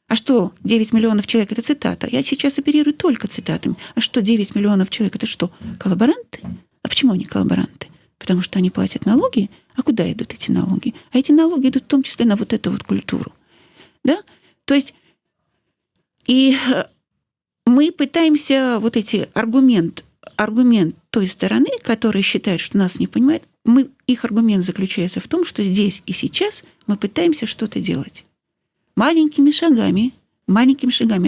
Speaker 3: А что, 9 миллионов человек — это цитата? Я сейчас оперирую только цитатами. А что, 9 миллионов человек — это что, коллаборанты? А почему они коллаборанты? Потому что они платят налоги. А куда идут эти налоги? А эти налоги идут в том числе на вот эту вот культуру. Да? То есть и мы пытаемся вот эти аргумент той стороны, которая считает, что нас не понимает, их аргумент заключается в том, что здесь и сейчас мы пытаемся что-то делать. Маленькими шагами,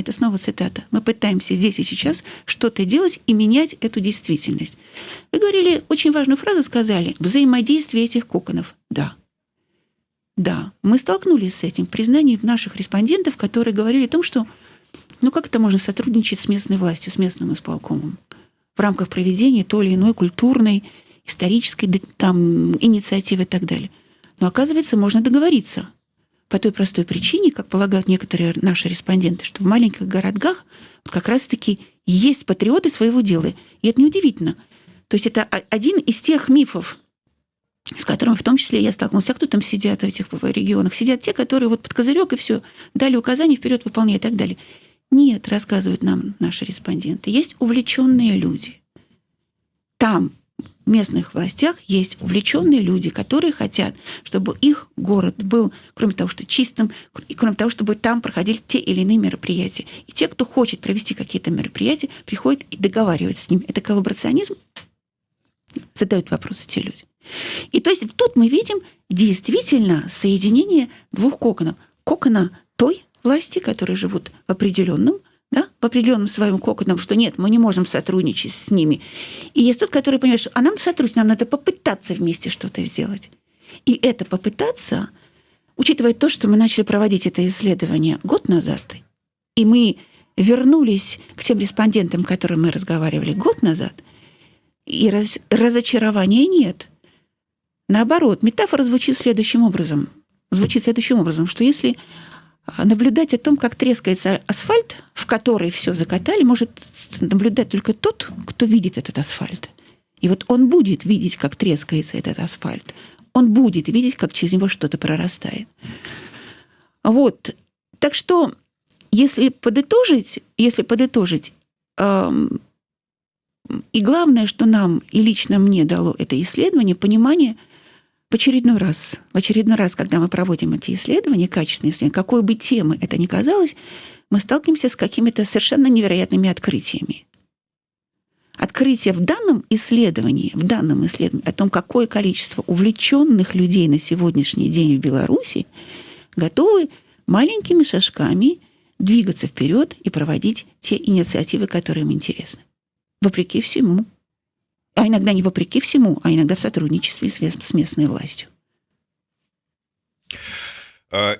Speaker 3: это снова цитата, мы пытаемся здесь и сейчас что-то делать и менять эту действительность. Вы говорили, очень важную фразу сказали: взаимодействие этих коконов. Да, мы столкнулись с этим признанием наших респондентов, которые говорили о том, что как это можно сотрудничать с местной властью, с местным исполкомом в рамках проведения той или иной культурной, исторической инициативы и так далее. Но оказывается, можно договориться. По той простой причине, как полагают некоторые наши респонденты, что в маленьких городках как раз-таки есть патриоты своего дела. И это неудивительно. То есть это один из тех мифов, с которым в том числе я столкнулась. А кто там сидят в этих регионах? Сидят те, которые вот под козырек и все дали указания, вперед выполняй и так далее. Нет, рассказывают нам наши респонденты, есть увлеченные люди. Там, в местных властях, есть увлеченные люди, которые хотят, чтобы их город был, кроме того, что чистым, и кроме того, чтобы там проходили те или иные мероприятия. И те, кто хочет провести какие-то мероприятия, приходят и договариваются с ними. Это коллаборационизм. задают вопросы те люди. И то есть тут мы видим действительно соединение двух коконов. Кокона той власти, которые живут в определенном своем коконом, что нет, мы не можем сотрудничать с ними. И есть тот, который понимает, что нам сотрудничать, нам надо попытаться вместе что-то сделать. И это попытаться, учитывая то, что мы начали проводить это исследование год назад, и мы вернулись к тем респондентам, с которыми мы разговаривали год назад, и разочарования нет. Наоборот, метафора звучит следующим образом, что если наблюдать о том, как трескается асфальт, в который все закатали, может наблюдать только тот, кто видит этот асфальт. И вот он будет видеть, как трескается этот асфальт. Он будет видеть, как через него что-то прорастает. Вот. Так что, если подытожить, и главное, что нам и лично мне дало это исследование, понимание в очередной раз, когда мы проводим эти исследования, качественные исследования, какой бы темы это ни казалось, мы сталкиваемся с какими-то совершенно невероятными открытиями. Открытие в данном исследовании о том, какое количество увлеченных людей на сегодняшний день в Беларуси готовы маленькими шажками двигаться вперед и проводить те инициативы, которые им интересны. Вопреки всему. А иногда не вопреки всему, а иногда в сотрудничестве с местной властью.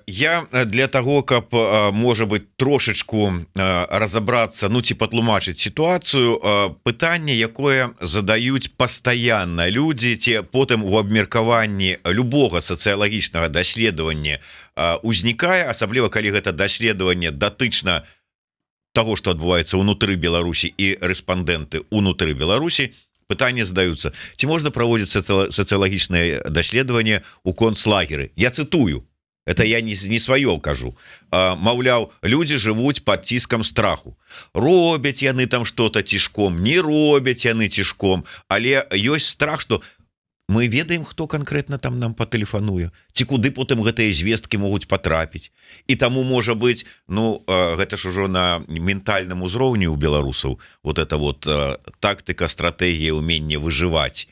Speaker 1: Я для того, каб, можа быть, трошечку разобрацца, ці патлумачыць сітуацыю, пытанне, якое задаюць пастаянна людзі, ці потым у абмеркаванні любога сацыялагічнага даследавання узнікае, асабліва калі гэта даследаванне датычна таго, што адбываецца ўнутры Беларусі і рэспандэнты ўнутры Беларусі, пытанне задаюцца, ці можна праводзіць сацыялагічнае даследаванне ў концлагеры. Я цытую. Это я не сваё кажу. Маўляў, людзі жывуць пад ціскам страху. Робяць яны там што-то цішком, не робяць яны цішком, але ёсць страх, што мы ведаем, хто канкрэтна там нам патэлефануе, ці куды потым гэтыя звесткі могуць патрапіць. І таму, можа быць, гэта ж ужо на ментальным узроўні ў беларусаў, вот это вот тактыка, стратэгія, уменне выжываць.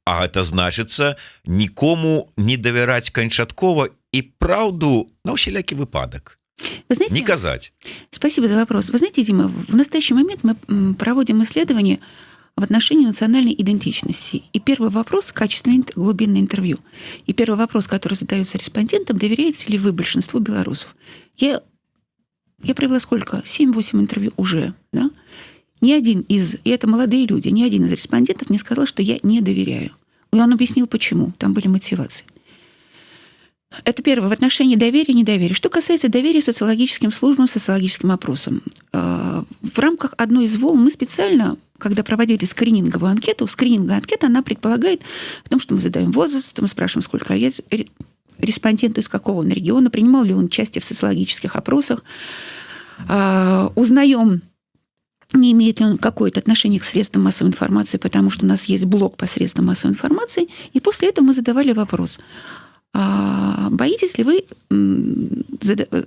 Speaker 1: А это значыцца нікому не давяраць канчаткова и правду на усялякі выпадок.
Speaker 3: Знаете,
Speaker 1: не казать.
Speaker 3: Спасибо за вопрос. Вы знаете, Дима, в настоящий момент мы проводим исследования в отношении национальной идентичности. И первый вопрос – качественное глубинное интервью. И первый вопрос, который задается респондентам – доверяете ли вы большинству белорусов? Я провела сколько? 7-8 интервью уже. Да? И это молодые люди, ни один из респондентов не сказал, что я не доверяю. И он объяснил, почему. Там были мотивации. Это первое, в отношении доверия и недоверия. Что касается доверия социологическим службам, социологическим опросам. В рамках одной из волн мы специально, когда проводили скрининговую анкету, скрининговая анкета, она предполагает о том, что мы задаем возраст, мы спрашиваем, сколько лет респонденту, из какого он региона, принимал ли он участие в социологических опросах, узнаем, не имеет ли он какое-то отношение к средствам массовой информации, потому что у нас есть блок по средствам массовой информации, и после этого мы задавали вопрос – боитесь ли вы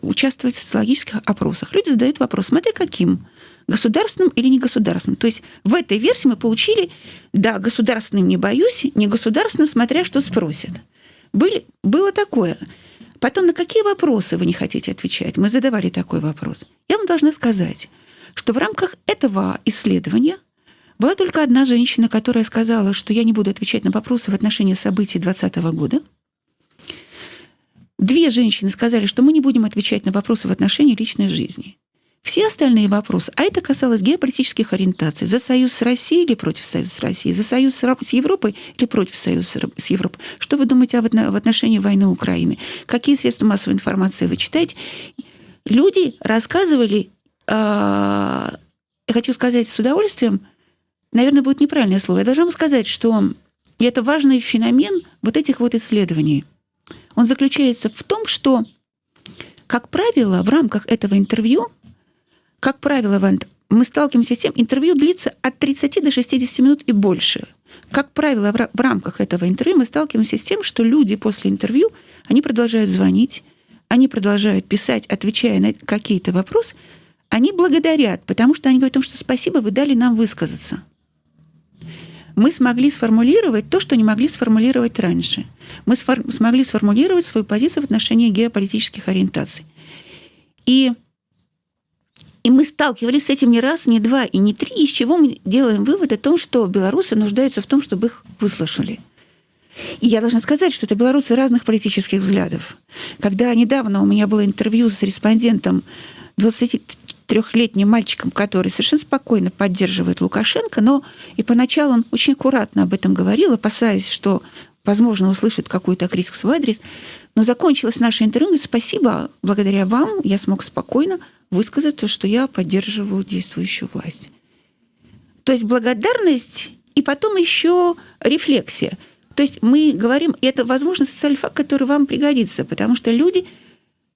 Speaker 3: участвовать в социологических опросах? Люди задают вопрос, смотря каким, государственным или негосударственным. То есть в этой версии мы получили, да, государственным не боюсь, негосударственным, смотря что спросят. Было такое. Потом, на какие вопросы вы не хотите отвечать? Мы задавали такой вопрос. Я вам должна сказать, что в рамках этого исследования была только одна женщина, которая сказала, что я не буду отвечать на вопросы в отношении событий 2020 года. 2 женщины сказали, что мы не будем отвечать на вопросы в отношении личной жизни. Все остальные вопросы, а это касалось геополитических ориентаций, за союз с Россией или против союза с Россией, за союз с Европой или против союза с Европой. Что вы думаете в отношении войны Украины? Какие средства массовой информации вы читаете? Люди рассказывали, я хочу сказать с удовольствием, наверное, будет неправильное слово, я должна вам сказать, что это важный феномен вот этих вот исследований. Он заключается в том, что, как правило, в рамках этого интервью, мы сталкиваемся с тем, интервью длится от 30 до 60 минут и больше. Как правило, в рамках этого интервью мы сталкиваемся с тем, что люди после интервью, они продолжают звонить, они продолжают писать, отвечая на какие-то вопросы, они благодарят, потому что они говорят о том, что спасибо, вы дали нам высказаться. мы смогли сформулировать то, что не могли сформулировать раньше. Мы смогли сформулировать свою позицию в отношении геополитических ориентаций. И мы сталкивались с этим не раз, не два и не три, из чего мы делаем вывод о том, что белорусы нуждаются в том, чтобы их выслушали. И я должна сказать, что это белорусы разных политических взглядов. Когда недавно у меня было интервью с респондентом, 23-летним мальчиком, который совершенно спокойно поддерживает Лукашенко, но и поначалу он очень аккуратно об этом говорил, опасаясь, что, возможно, услышит какую-то критику в свой адрес. Но закончилось наше интервью, и спасибо, благодаря вам я смог спокойно высказать то, что я поддерживаю действующую власть. То есть благодарность и потом еще рефлексия. То есть мы говорим, и это, возможно, социальный факт, который вам пригодится, потому что люди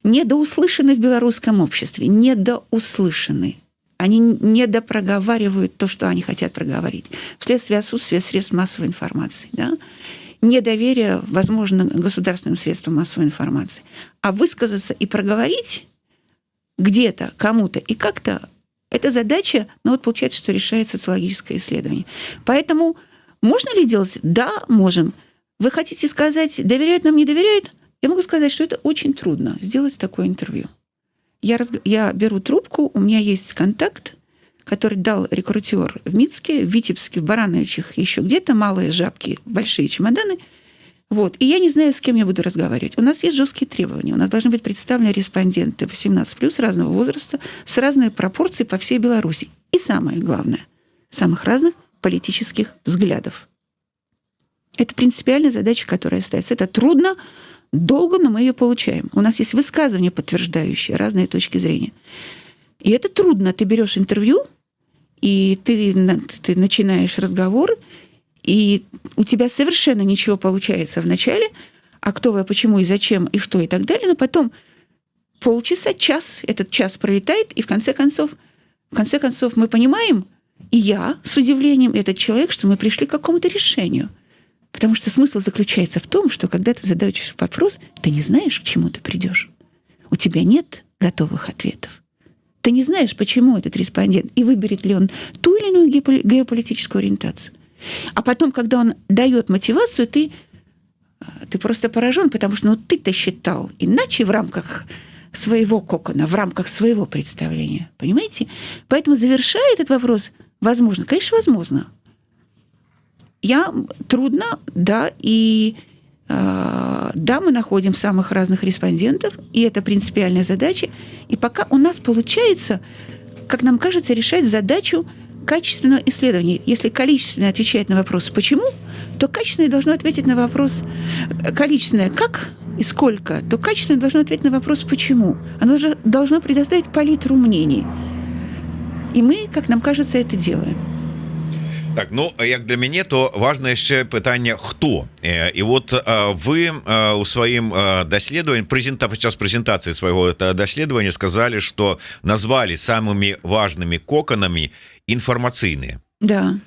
Speaker 3: недоуслышаны в белорусском обществе, недоуслышаны. Они недопроговаривают то, что они хотят проговорить, вследствие отсутствия средств массовой информации, да? Недоверие, возможно, государственным средствам массовой информации. А высказаться и проговорить где-то, кому-то и как-то – это задача, но вот получается, что решает социологическое исследование. Поэтому можно ли делать? Да, можем. Вы хотите сказать, доверяют нам, не доверяют? Я могу сказать, что это очень трудно сделать такое интервью. Я беру трубку, у меня есть контакт, который дал рекрутер в Минске, в Витебске, в Барановичах, еще где-то, малые жабки, большие чемоданы. Вот. И я не знаю, с кем я буду разговаривать. У нас есть жесткие требования. У нас должны быть представлены респонденты 18+, разного возраста, с разной пропорцией по всей Беларуси. И самое главное, самых разных политических взглядов. Это принципиальная задача, которая ставится. Это трудно, долго, но мы ее получаем. У нас есть высказывания, подтверждающие разные точки зрения. И это трудно. Ты берешь интервью, и ты начинаешь разговор, и у тебя совершенно ничего получается в начале, а кто вы, а почему, и зачем, и что, и так далее. Но потом полчаса, час, этот час пролетает, и в конце концов мы понимаем, и я с удивлением, и этот человек, что мы пришли к какому-то решению. Потому что смысл заключается в том, что когда ты задаешь вопрос, ты не знаешь, к чему ты придешь. У тебя нет готовых ответов. Ты не знаешь, почему этот респондент, и выберет ли он ту или иную геополитическую ориентацию. А потом, когда он дает мотивацию, ты просто поражен, потому что ты-то считал иначе в рамках своего кокона, в рамках своего представления. Понимаете? Поэтому, завершая этот вопрос, возможно, конечно, возможно. Трудно, да, и да, мы находим самых разных респондентов, и это принципиальная задача. И пока у нас получается, как нам кажется, решать задачу качественного исследования. Если количественное отвечает на вопрос «почему?», то качественное должно ответить на вопрос количественное «как?» и «сколько?», то качественное должно ответить на вопрос «почему?». Оно должно предоставить палитру мнений. И мы, как нам кажется, это делаем.
Speaker 1: Так, ну як для мяне, то важна яшчэ пытанне хто. І вот вы у сваім даследаванні падчас прэзентацыі свайго даследавання сказалі, што назвалі самымі важнымі коканамі інфармацыйныя.
Speaker 3: Да.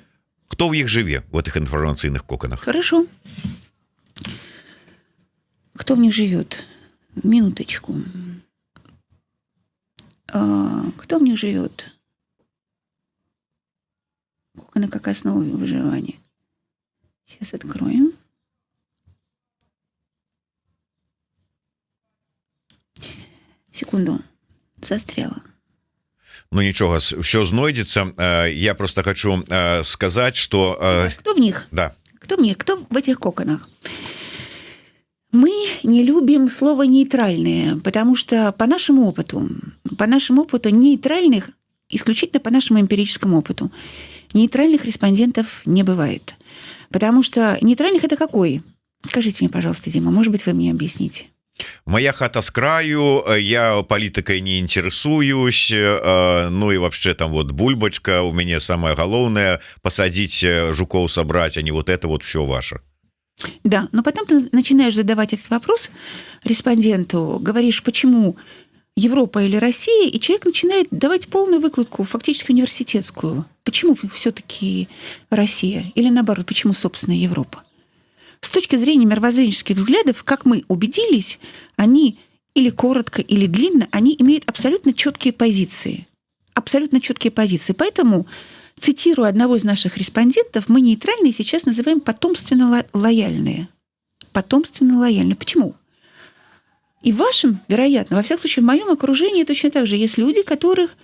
Speaker 1: Хто ў іх жыве в этих інфармацыйных коканах?
Speaker 3: Хорошо. Кто в них живет? Минуточку. Кто в них живет? Коконы как основа выживания. Сейчас откроем. Секунду. Застряла.
Speaker 1: Ну нічога, все знойдется. Я просто хочу сказать, что...
Speaker 3: Кто в них?
Speaker 1: Да.
Speaker 3: Кто в них? Кто в этих коконах? Мы не любим слово «нейтральные», потому что по нашему опыту нейтральных, исключительно по нашему эмпирическому опыту, нейтральных респондентов не бывает. Потому что нейтральных – это какой? Скажите мне, пожалуйста, Дима, может быть, вы мне объясните.
Speaker 1: Моя хата с краю, я политикой не интересуюсь, ну и вообще там вот бульбочка, у меня самое главное посадить жуков, собрать, а не вот это вот все ваше.
Speaker 3: Да, но потом ты начинаешь задавать этот вопрос респонденту, говоришь, почему Европа или Россия, и человек начинает давать полную выкладку, фактически университетскую. Почему все-таки Россия? Или наоборот, почему, собственно, Европа? С точки зрения мировоззренческих взглядов, как мы убедились, они или коротко, или длинно, они имеют абсолютно четкие позиции. Абсолютно четкие позиции. Поэтому цитирую одного из наших респондентов, мы нейтральные сейчас называем потомственно лояльные. Потомственно лояльные. Почему? И в вашем, вероятно, во всяком случае, в моем окружении точно так же есть люди, которых...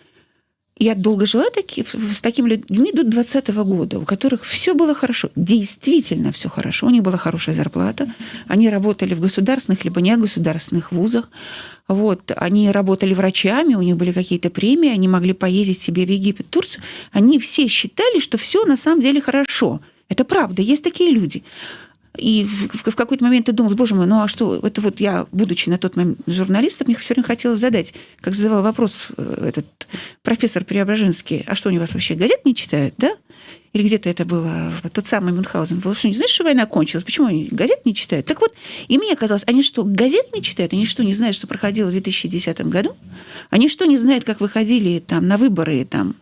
Speaker 3: Я долго жила с такими людьми до 2020 года, у которых все было хорошо. Действительно все хорошо. У них была хорошая зарплата. Они работали в государственных либо негосударственных вузах. Вот. Они работали врачами, у них были какие-то премии, они могли поездить себе в Египет, Турцию. Они все считали, что все на самом деле хорошо. Это правда, есть такие люди. И в какой-то момент ты думал, боже мой, ну а что, это вот я, будучи на тот момент журналистом, мне все время хотелось задать, как задавал вопрос этот профессор Преображенский, а что, они вас вообще газет не читают, да? Или где-то это было, тот самый Мюнхгаузен. Вы что, не знаете, что война кончилась? Почему они газет не читают? Так вот, и мне казалось, они что, газет не читают? Они что, не знают, что проходило в 2010 году? Они что, не знают, как выходили там на выборы там,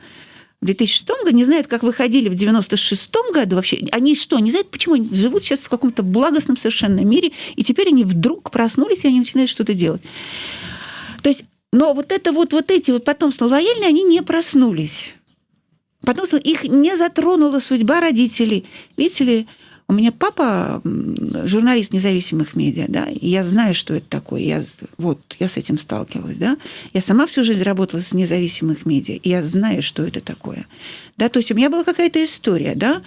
Speaker 3: в 2006 году, не знают, как выходили в 96 году вообще. Они что, не знают, почему они живут сейчас в каком-то благостном совершенно мире, и теперь они вдруг проснулись, и они начинают что-то делать. То есть, но вот эти потомства лояльные, они не проснулись. Потомство, их не затронула судьба родителей. Видите ли, у меня папа журналист независимых медиа, да, и я знаю, что это такое. Я с этим сталкивалась, да. Я сама всю жизнь работала с независимых медиа, и я знаю, что это такое. Да, то есть у меня была какая-то история, да,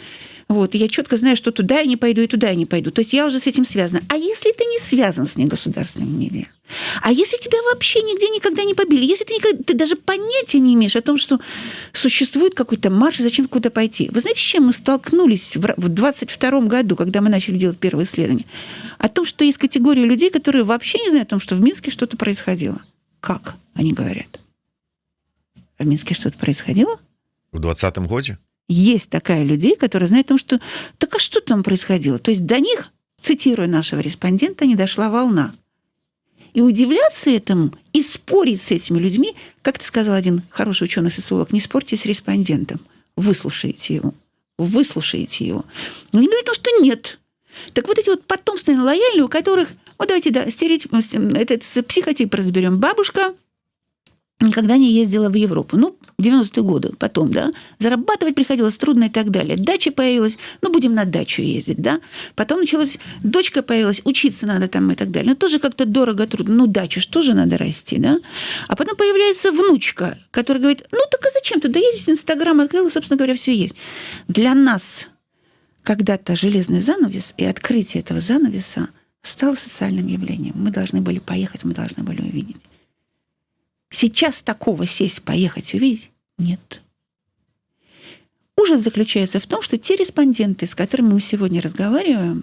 Speaker 3: вот, и я четко знаю, что туда я не пойду, и туда я не пойду. То есть я уже с этим связана. А если ты не связан с негосударственными медиа? А если тебя вообще нигде никогда не побили? Если ты даже понятия не имеешь о том, что существует какой-то марш, зачем куда пойти? Вы знаете, с чем мы столкнулись в 2022 году, когда мы начали делать первое исследование? О том, что есть категория людей, которые вообще не знают о том, что в Минске что-то происходило. Как они говорят? В Минске что-то происходило?
Speaker 1: В 2020 году?
Speaker 3: Есть такая людей, которые знают о том, что так а что там происходило? То есть до них, цитируя нашего респондента, не дошла волна. И удивляться этому, и спорить с этими людьми, как ты сказал один хороший ученый-социолог, не спорьте с респондентом, выслушайте его. Выслушайте его. Но они говорят, что нет. Так вот эти вот потомственные лояльные, у которых, вот давайте этот психотип разберем. Бабушка никогда не ездила в Европу. Ну, в 90-е годы потом, да. Зарабатывать приходилось трудно и так далее. Дача появилась, ну, будем на дачу ездить, да. Потом началась, дочка появилась, учиться надо там и так далее. Но тоже как-то дорого, трудно. Ну, дачу ж тоже надо расти, да. А потом появляется внучка, которая говорит, ну, так а зачем ты? Да ездить, Инстаграм открыл, и, собственно говоря, все есть. Для нас когда-то железный занавес и открытие этого занавеса стало социальным явлением. Мы должны были поехать, мы должны были увидеть. Сейчас такого сесть, поехать, увидеть нет. Ужас заключается в том, что те респонденты, с которыми мы сегодня разговариваем,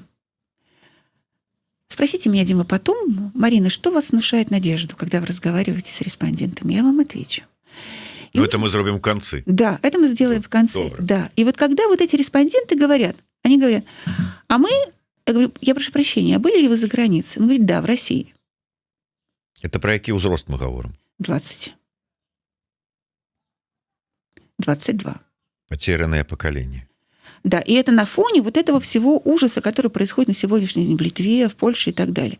Speaker 3: спросите меня, Дима, потом, Марина, что вас внушает надежду, когда вы разговариваете с респондентами? Я вам отвечу.
Speaker 1: Ну, это мы сделаем в конце.
Speaker 3: Да, это мы сделаем в конце.
Speaker 1: Добро.
Speaker 3: Да. И вот когда вот эти респонденты говорят, они говорят, а мы, я говорю, я прошу прощения, а были ли вы за границей? Он говорит, да, в России.
Speaker 1: Это про який узрост мы говорим?
Speaker 3: 20. 22.
Speaker 1: Потерянное поколение.
Speaker 3: Да, и это на фоне вот этого всего ужаса, который происходит на сегодняшний день в Литве, в Польше и так далее.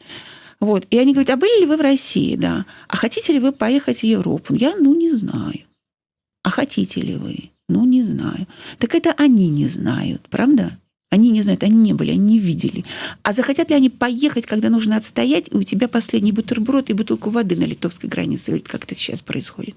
Speaker 3: Вот. И они говорят, а были ли вы в России? Да. А хотите ли вы поехать в Европу? Я, не знаю. А хотите ли вы? Не знаю. Так это они не знают, правда? Они не знают, они не были, они не видели. А захотят ли они поехать, когда нужно отстоять, и у тебя последний бутерброд и бутылку воды на литовской границе, как это сейчас происходит?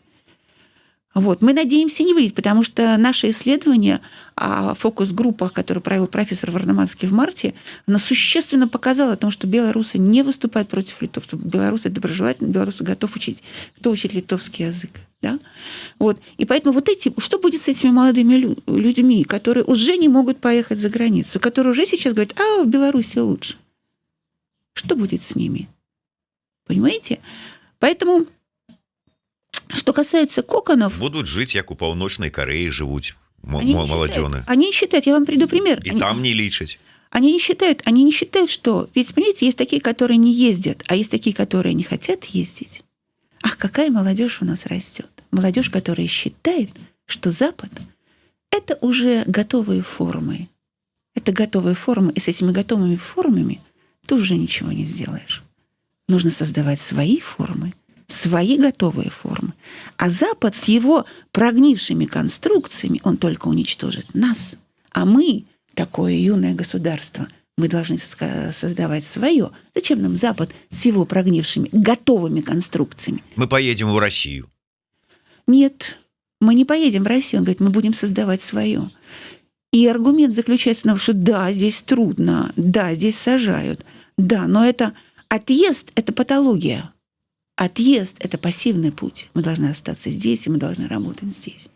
Speaker 3: Вот. Мы надеемся не выйти, потому что наше исследование о фокус-группах, которые провел профессор Вардаманский в марте, оно существенно показало о том, что белорусы не выступают против литовцев. Белорусы доброжелательны, белорусы готовы учить литовский язык. Да? Вот. И поэтому что будет с этими молодыми людьми, которые уже не могут поехать за границу, которые уже сейчас говорят, в Беларуси лучше. Что будет с ними? Понимаете? Поэтому, что касается коконов...
Speaker 1: Будут жить, как у Паўночнай Кореи живут молодёны.
Speaker 3: Они считают, я вам приведу пример.
Speaker 1: И там не лечить.
Speaker 3: Они не считают, что... Ведь, понимаете, есть такие, которые не ездят, а есть такие, которые не хотят ездить. Ах, какая молодежь у нас растет. Молодежь, которая считает, что Запад – это уже готовые формы. Это готовые формы, и с этими готовыми формами ты уже ничего не сделаешь. Нужно создавать свои формы, свои готовые формы. А Запад с его прогнившими конструкциями, он только уничтожит нас. А мы, такое юное государство, мы должны создавать свое. Зачем нам Запад с его прогнившими, готовыми конструкциями?
Speaker 1: Мы поедем в Россию.
Speaker 3: Нет, мы не поедем в Россию. Он говорит, мы будем создавать свое. И аргумент заключается в том, что да, здесь трудно, да, здесь сажают, да, но это отъезд – это патология. Отъезд – это пассивный путь. Мы должны остаться здесь, и мы должны работать здесь.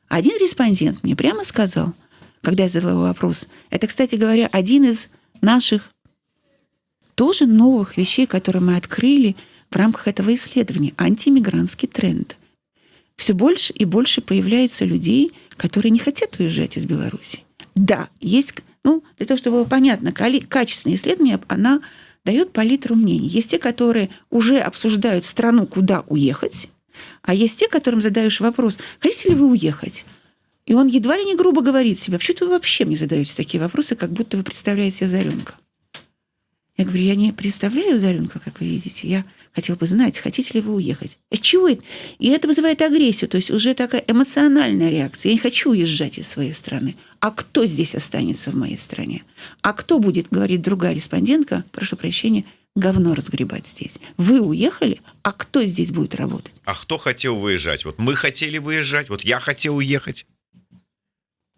Speaker 3: Один респондент мне прямо сказал, когда я задала вопрос, это, кстати говоря, один из наших тоже новых вещей, которые мы открыли в рамках этого исследования – антимигрантский тренд. Все больше и больше появляется людей, которые не хотят уезжать из Беларуси. Да, есть, для того, чтобы было понятно, качественное исследование, она дает палитру мнений. Есть те, которые уже обсуждают страну, куда уехать, а есть те, которым задаешь вопрос, хотите ли вы уехать? И он едва ли не грубо говорит себе, почему-то вы вообще мне задаете такие вопросы, как будто вы представляете себе Озаренка. Я говорю, я не представляю Озаренка, как вы видите, я хотел бы знать, хотите ли вы уехать. От чего это? И это вызывает агрессию, то есть уже такая эмоциональная реакция. Я не хочу уезжать из своей страны. А кто здесь останется в моей стране? А кто будет, говорит другая респондентка, прошу прощения, говно разгребать здесь? Вы уехали, а кто здесь будет работать?
Speaker 1: А кто хотел выезжать? Вот мы хотели выезжать, вот я хотел уехать.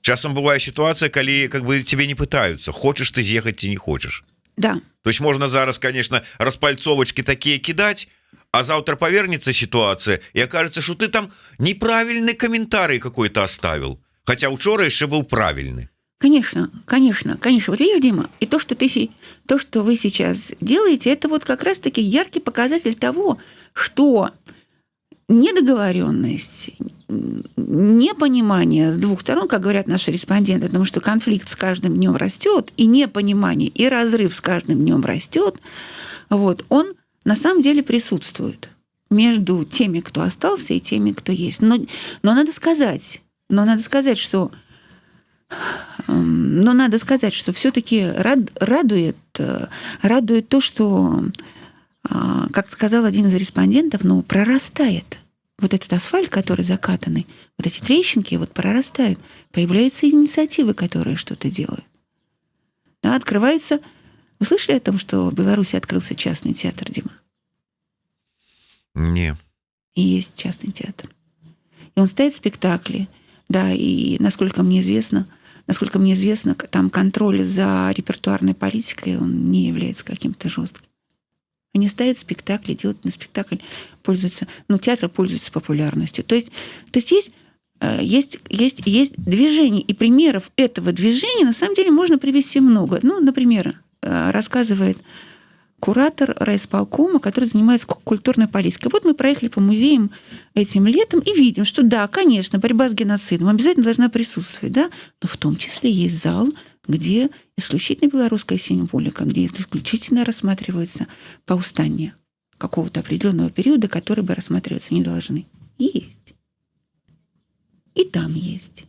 Speaker 1: Часам бывает ситуация, коли как бы тебе не пытаются, хочешь ты ехать, ты не хочешь.
Speaker 3: Да.
Speaker 1: То есть можно зараз, конечно, распальцовочки такие кидать, а завтра повернется ситуация, и окажется, что ты там неправильный комментарий какой-то оставил. Хотя учора еще был правильный.
Speaker 3: Конечно. Вот видишь, Дима, и то, что вы сейчас делаете, это вот как раз-таки яркий показатель того, что недоговоренность, непонимание с двух сторон, как говорят наши респонденты, потому что конфликт с каждым днем растет, и непонимание, и разрыв с каждым днем растет, вот, он на самом деле присутствует между теми, кто остался, и теми, кто есть. Но надо сказать, что все-таки радует то, что, как сказал один из респондентов, прорастает. Вот этот асфальт, который закатанный, вот эти трещинки вот прорастают. Появляются инициативы, которые что-то делают. Да, открывается... Вы слышали о том, что в Беларуси открылся частный театр, Дима?
Speaker 1: Не.
Speaker 3: И есть частный театр. И он ставит спектакли. Да, и насколько мне известно, там контроль за репертуарной политикой, он не является каким-то жестким. Они ставят спектакли, делают на спектакль, пользуются, театр пользуется популярностью. То есть есть движение, и примеров этого движения на самом деле можно привести много. Например, рассказывает куратор райисполкома, который занимается культурной политикой. Вот мы проехали по музеям этим летом и видим, что да, конечно, борьба с геноцидом обязательно должна присутствовать, да, но в том числе есть зал, где исключительно белорусская символика, где исключительно рассматриваются повстания какого-то определенного периода, которые бы рассматриваться не должны. Есть. И там есть.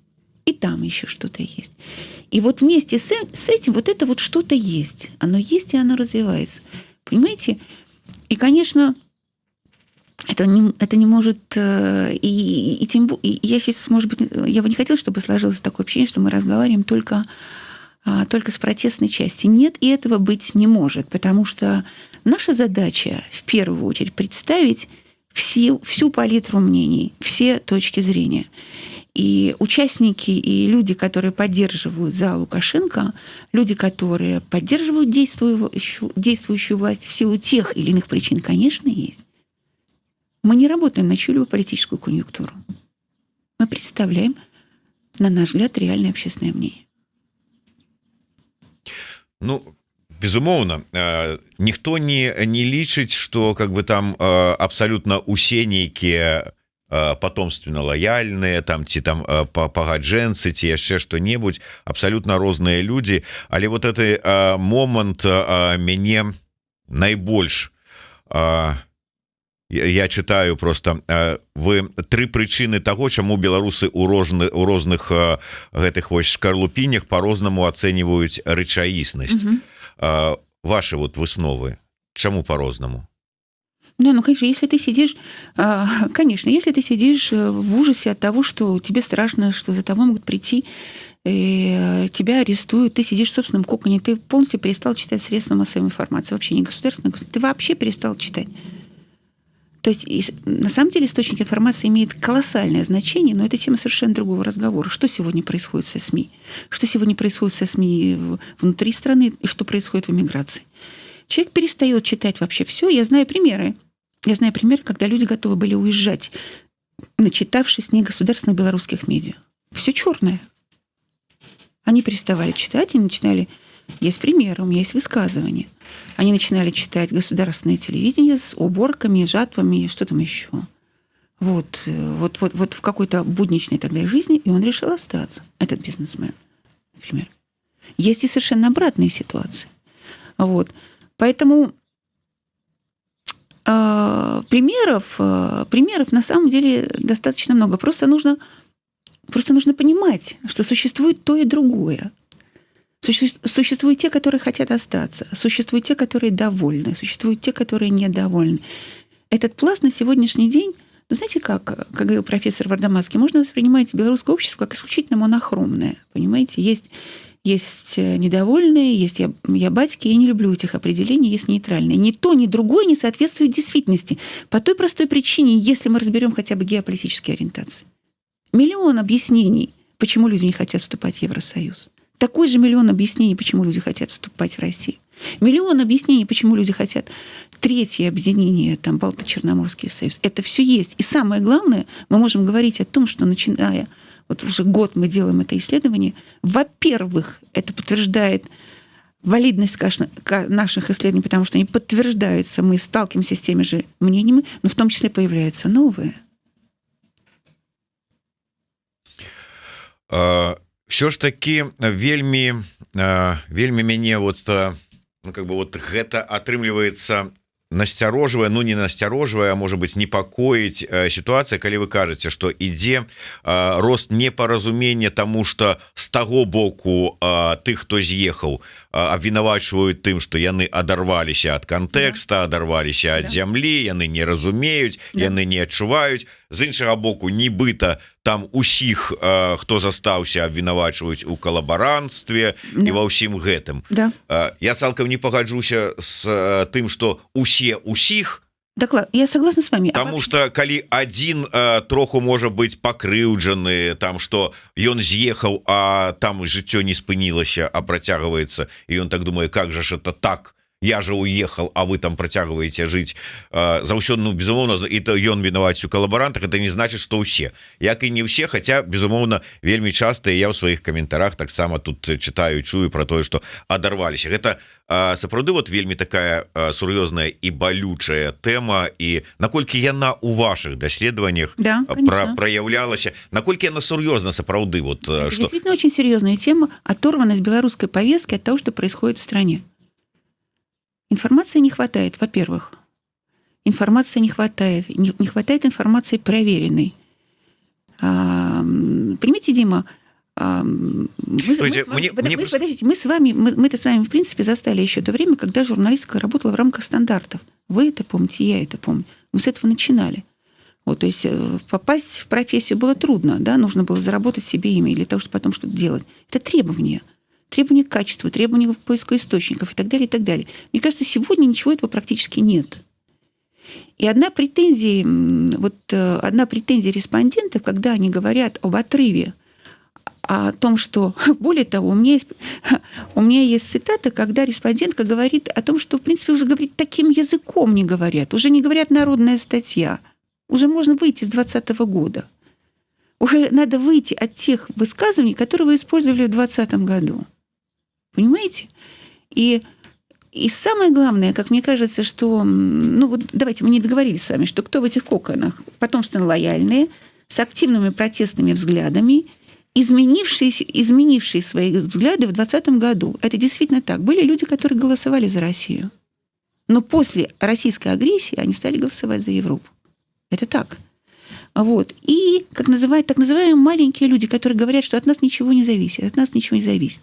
Speaker 3: И там еще что-то есть. И вот вместе с этим вот это вот что-то есть. Оно есть, и оно развивается. Понимаете? И, конечно, это не может... И я сейчас, может быть, я бы не хотела, чтобы сложилось такое ощущение, что мы разговариваем только с протестной части. Нет, и этого быть не может, потому что наша задача в первую очередь представить всю палитру мнений, все точки зрения. И участники, и люди, которые поддерживают за Лукашенко, люди, которые поддерживают действующую власть в силу тех или иных причин, конечно, есть. Мы не работаем на чью-либо политическую конъюнктуру. Мы представляем, на наш взгляд, реальное общественное мнение.
Speaker 1: Безумоўна, ніхто не лічыць, што как бы там абсалютна усе нейкія потомственно лояльныя там ці там пагаджэнцы ці яшчэ што-небудзь, абсалютна розныя людзі, але вот гэты момант мяне найбольш я читаю просто вы тры прычыны таго, чаму беларусы у розных гэтых вось шкарлупінях по-рознаму ацэньваюць рэчаіснасць. Ваши вот высновы чаму по-рознаму?
Speaker 3: Да, ну, конечно, если ты сидишь, конечно, если ты сидишь в ужасе от того, что тебе страшно, что за тобой могут прийти, и тебя арестуют, ты сидишь в собственном коконе, ты полностью перестал читать средства массовой информации, вообще не государственные, ты вообще перестал читать. То есть, на самом деле, источник информации имеет колоссальное значение, но это тема совершенно другого разговора. Что сегодня происходит со СМИ? Что сегодня происходит со СМИ внутри страны и что происходит в эмиграции? Человек перестает читать вообще все. Я знаю примеры. Когда люди готовы были уезжать, начитавшись негосударственных белорусских медиа. Все черное. Они переставали читать и начинали... Есть примеры, у меня есть высказывания. Они начинали читать государственное телевидение с уборками, жатвами, что там еще. Вот в какой-то будничной тогда жизни, и он решил остаться, этот бизнесмен, например. Есть и совершенно обратные ситуации. Вот. Поэтому примеров на самом деле достаточно много. Просто нужно понимать, что существует то и другое. Существуют те, которые хотят остаться, существуют те, которые довольны, существуют те, которые недовольны. Этот пласт на сегодняшний день, ну, знаете, как говорил профессор Вардамацкий, можно воспринимать белорусское общество как исключительно монохромное. Понимаете, есть недовольные, есть я батьки, я не люблю этих определений, есть нейтральные. Ни то, ни другое не соответствует действительности. По той простой причине, если мы разберем хотя бы геополитические ориентации. Миллион объяснений, почему люди не хотят вступать в Евросоюз. Такой же миллион объяснений, почему люди хотят вступать в Россию. Миллион объяснений, почему люди хотят третье объединение, там, Балто-Черноморский союз. Это все есть. И самое главное, мы можем говорить о том, что начиная, вот уже год мы делаем это исследование, во-первых, это подтверждает валидность наших исследований, потому что они подтверждаются, мы сталкиваемся с теми же мнениями, но в том числе появляются новые.
Speaker 1: Що ж таки вельмі мяне гэта атрымліваецца насцярожвае, ну не насцярожвае, а можа быть непакоіць сітуацыя, калі вы кажаце, што ідзе рост непаразумення, таму што з таго боку тых, хто з'ехаў, абвінавачваюць тым, што яны адарваліся ад кантэкста, адарваліся ад зямлі, яны не разумеюць, яны не адчуваюць. З іншага боку, нібыта там усіх, хто застаўся, абвінавачваюць у калабаранстве і ва ўсім гэтым. Я цалкам не пагаджуся з тым, што усіх.
Speaker 3: Я согласна с вами.
Speaker 1: Потому что калі один троху можа быть пакрыўджаны, там что ён з'ехаў, а там жыццё не спынілася, а працягваецца, і ён так думае, как же ж это так? Я же уехал, а вы там працягваеце жыць заўсёды, ну, безумоўна, і то ён вінаваць у калабарантах, это не значит, что ўсе, як і не ўсе, хотя безумоўна вельмі часта я ў сваіх каментарах таксама тут читаю, чую про тое, что адарваліся. Гэта сапраўды вот вельмі такая сур'ёзная і балючая тэма, і наколькі яна у ваших даследаваннях проявлялася, наколькі яна сур'ёзна сапраўды, вот
Speaker 3: это что... действительно очень серьезная тема, оторванность белорусской повестки от того, что происходит в стране. Информации не хватает, во-первых. Информации не хватает. Не хватает информации проверенной. Понимаете, Дима, мы с вами, в принципе, застали еще то время, когда журналистика работала в рамках стандартов. Вы это помните, я это помню. Мы с этого начинали. Вот, то есть попасть в профессию было трудно, да? Нужно было заработать себе имя для того, чтобы потом что-то делать. Это требования. Требования к качеству, требования к поиску источников и так далее, и так далее. Мне кажется, сегодня ничего этого практически нет. И одна претензия респондентов, когда они говорят об отрыве, о том, что, более того, у меня есть цитата, когда респондентка говорит о том, что, в принципе, уже говорит, таким языком не говорят, уже не говорят народная статья, уже можно выйти с 2020 года. Уже надо выйти от тех высказываний, которые вы использовали в 2020 году. Понимаете? И самое главное, как мне кажется, что... Ну вот давайте, мы не договорились с вами, что кто в этих коконах потомственно лояльные, с активными протестными взглядами, изменившие свои взгляды в 2020 году. Это действительно так. Были люди, которые голосовали за Россию. Но после российской агрессии они стали голосовать за Европу. Это так. Вот. И так называемые маленькие люди, которые говорят, что от нас ничего не зависит, от нас ничего не зависит.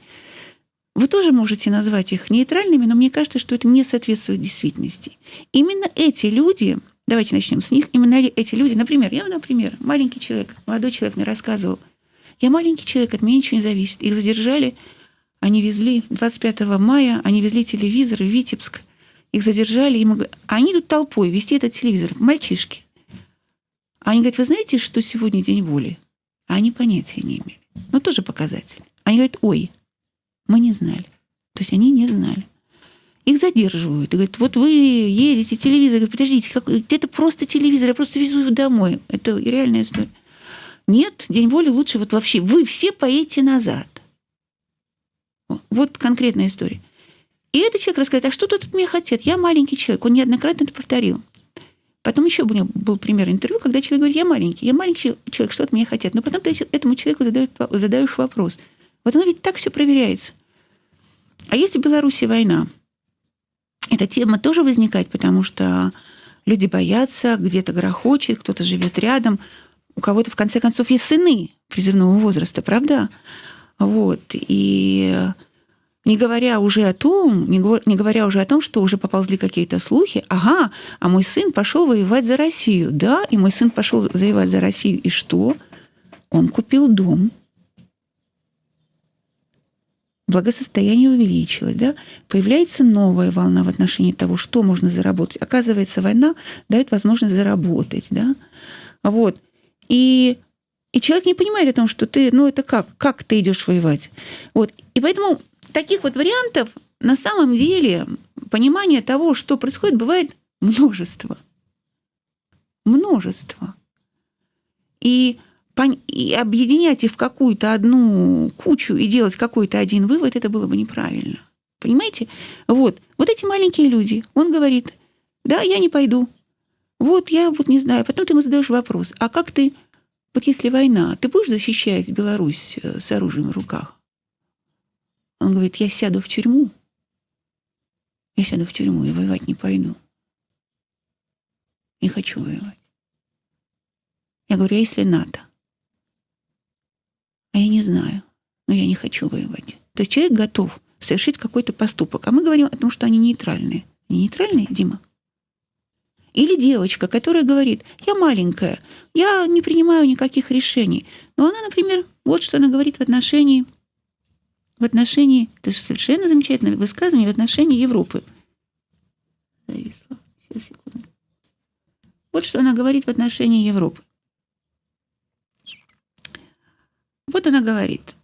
Speaker 3: Вы тоже можете назвать их нейтральными, но мне кажется, что это не соответствует действительности. Именно эти люди, давайте начнем с них, именно эти люди, например, маленький человек, молодой человек мне рассказывал, я маленький человек, от меня ничего не зависит. Их задержали, они везли 25 мая, они везли телевизор в Витебск, их задержали, они идут толпой вести этот телевизор, мальчишки. А они говорят, вы знаете, что сегодня день воли? А они понятия не имели. Ну, тоже показатель. Они говорят, ой, мы не знали. То есть они не знали. Их задерживают. И говорят, вот вы едете, телевизор. Говорят, подождите, это просто телевизор, я просто везу его домой. Это реальная история. Нет, день воли лучше вот вообще. Вы все поедете назад. Вот конкретная история. И этот человек рассказывает, а что тут от меня хотят? Я маленький человек. Он неоднократно это повторил. Потом еще у меня был пример интервью, когда человек говорит, я маленький человек, что от меня хотят? Но потом ты этому человеку задаешь вопрос. Вот оно ведь так все проверяется. А если в Беларуси война? Эта тема тоже возникает, потому что люди боятся, где-то грохочет, кто-то живет рядом, у кого-то, в конце концов, есть сыны призывного возраста, правда? Вот. И не говоря уже о том, что уже поползли какие-то слухи, а мой сын пошел воевать за Россию. Да, и мой сын пошел воевать за Россию. И что? Он купил дом. Благосостояние увеличилось, да? Появляется новая волна в отношении того, что можно заработать. Оказывается, война дает возможность заработать, да? Вот. И человек не понимает о том, что ты, это как ты идешь воевать. Вот. И поэтому таких вот вариантов на самом деле понимание того, что происходит, бывает множество. Множество. И объединять их в какую-то одну кучу и делать какой-то один вывод, это было бы неправильно. Понимаете? Вот эти маленькие люди. Он говорит, да, я не пойду. Я не знаю. Потом ты ему задаешь вопрос, а как ты, если война, ты будешь защищать Беларусь с оружием в руках? Он говорит, я сяду в тюрьму. Я сяду в тюрьму и воевать не пойду. Не хочу воевать. Я говорю, а если НАТО? А я не знаю, но я не хочу воевать. То есть человек готов совершить какой-то поступок. А мы говорим о том, что они нейтральные. Они нейтральные, Дима? Или девочка, которая говорит, я маленькая, я не принимаю никаких решений. Но она, например, вот что она говорит в отношении, это же совершенно замечательное высказывание в отношении Европы. Зависло. Сейчас, секунду. Вот что она говорит в отношении Европы. Вот она говорит.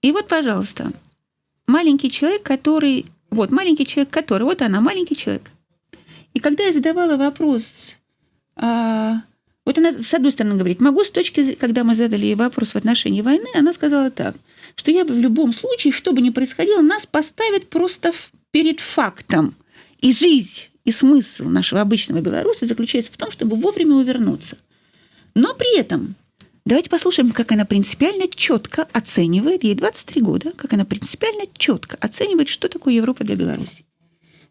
Speaker 3: И вот, пожалуйста, маленький человек, который... Вот она, маленький человек. И когда я задавала вопрос... Вот она, с одной стороны, говорит, когда мы задали ей вопрос в отношении войны, она сказала так, что я бы в любом случае, что бы ни происходило, нас поставят просто перед фактом. И жизнь, и смысл нашего обычного белоруса заключается в том, чтобы вовремя увернуться. Но при этом давайте послушаем, как она принципиально четко оценивает, ей 23 года, как она принципиально четко оценивает, что такое Европа для Беларуси.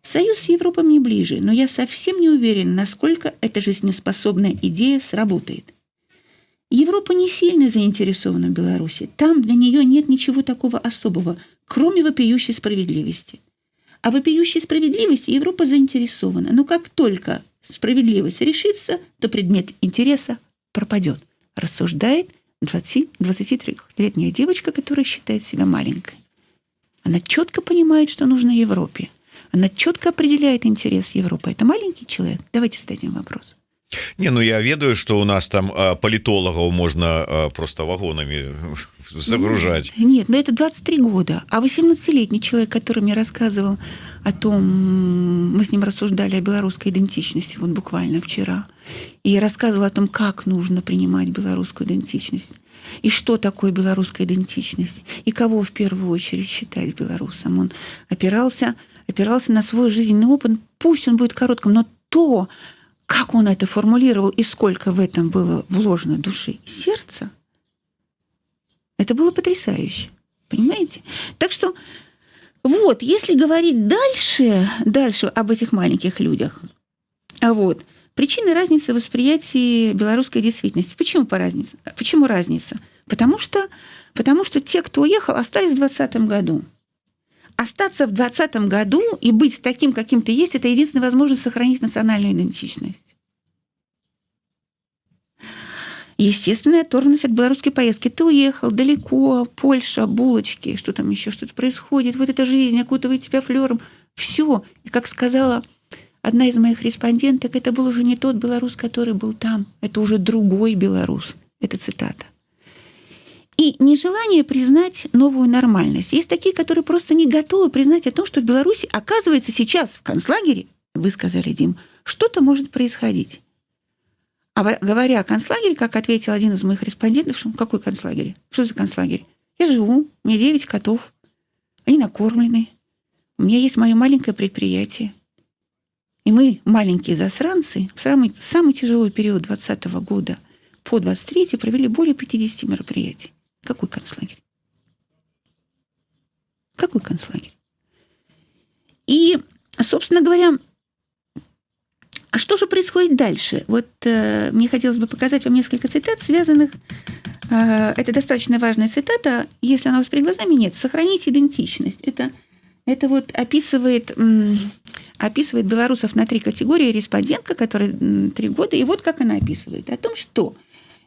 Speaker 3: Союз с Европой мне ближе, но я совсем не уверен, насколько эта жизнеспособная идея сработает. Европа не сильно заинтересована в Беларуси. Там для нее нет ничего такого особого, кроме вопиющей справедливости. А вопиющей справедливости Европа заинтересована. Но как только справедливость решится, то предмет интереса пропадет. Рассуждает 23-летняя девочка, которая считает себя маленькой. Она четко понимает, что нужно Европе. Она четко определяет интерес Европы. Это маленький человек? Давайте зададим вопрос.
Speaker 1: Я ведаю, что у нас там политологов можно просто вагонами загружать.
Speaker 3: Нет, это 23 года. А 18-летний человек, который мне рассказывал о том, мы с ним рассуждали о белорусской идентичности вот буквально вчера, и рассказывал о том, как нужно принимать белорусскую идентичность, и что такое белорусская идентичность, и кого в первую очередь считать белорусом. Он опирался на свой жизненный опыт, пусть он будет коротким, но то, как он это формулировал и сколько в этом было вложено души и сердца, это было потрясающе. Понимаете? Так что если говорить дальше об этих маленьких людях, Причины разницы в восприятии белорусской действительности. Почему разница? Потому что те, кто уехал, остались в 2020 году. Остаться в 2020 году и быть таким, каким ты есть, это единственная возможность сохранить национальную идентичность. Естественная оторванность от белорусской поездки. Ты уехал далеко, Польша, булочки, что там еще, что-то происходит. Вот эта жизнь окутывает тебя флером. Все. И как сказала одна из моих респонденток, это был уже не тот белорус, который был там. Это уже другой белорус. Это цитата. И нежелание признать новую нормальность. Есть такие, которые просто не готовы признать о том, что в Беларуси, оказывается, сейчас в концлагере, вы сказали, Дим, что-то может происходить. А говоря о концлагере, как ответил один из моих респондентов, что какой концлагерь? Что за концлагерь? Я живу, у меня 9 котов, они накормлены, у меня есть мое маленькое предприятие. И мы, маленькие засранцы, в самый тяжелый период 2020 года по 23 провели более 50 мероприятий. Какой концлагерь? Какой концлагерь? И, собственно говоря, а что же происходит дальше? Вот мне хотелось бы показать вам несколько цитат, связанных... это достаточно важная цитата. Если она у вас перед глазами, нет. Сохранить идентичность. Это вот описывает белорусов на 3 категории. Респондентка, которая 3 года. И вот как она описывает. О том, что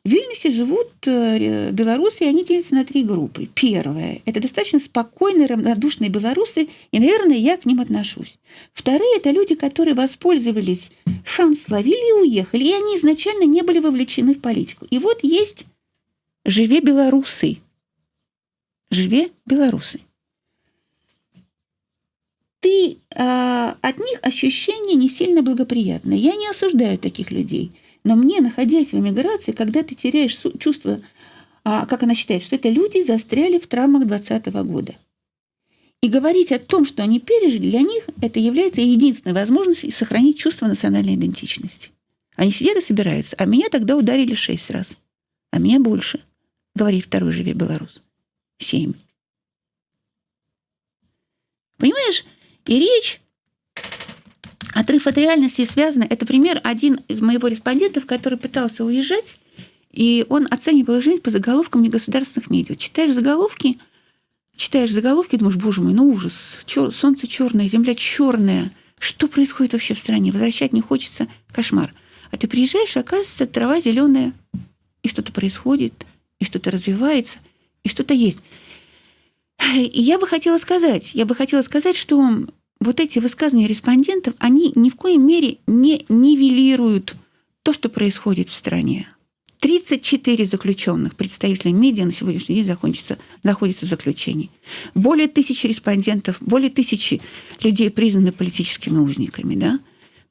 Speaker 3: в Вильнюсе живут белорусы, и они делятся на 3 группы. Первая – это достаточно спокойные, равнодушные белорусы, и, наверное, я к ним отношусь. Вторые – это люди, которые воспользовались, шанс словили и уехали, и они изначально не были вовлечены в политику. И вот есть «Живе белорусы». «Живе белорусы». От них ощущение не сильно благоприятное. Я не осуждаю таких людей. Но мне, находясь в эмиграции, когда ты теряешь чувство, как она считает, что это люди застряли в травмах 2020 года. И говорить о том, что они пережили, для них это является единственной возможностью сохранить чувство национальной идентичности. Они сидят и собираются. А меня тогда ударили 6 раз. А меня больше. Говорит второй «Живе белорус». 7. Понимаешь? И речь... Отрыв от реальности связано. Это пример один из моего респондентов, который пытался уезжать, и он оценивал жизнь по заголовкам негосударственных медиа. Читаешь заголовки, думаешь, боже мой, ну ужас, солнце черное, земля черная. Что происходит вообще в стране? Возвращать не хочется, кошмар. А ты приезжаешь, и оказывается, трава зеленая, и что-то происходит, и что-то развивается, и что-то есть. И я бы хотела сказать, что вот эти высказывания респондентов, они ни в коей мере не нивелируют то, что происходит в стране. 34 заключенных представителей медиа на сегодняшний день находятся в заключении. Более 1000 респондентов, более 1000 людей признаны политическими узниками. Да?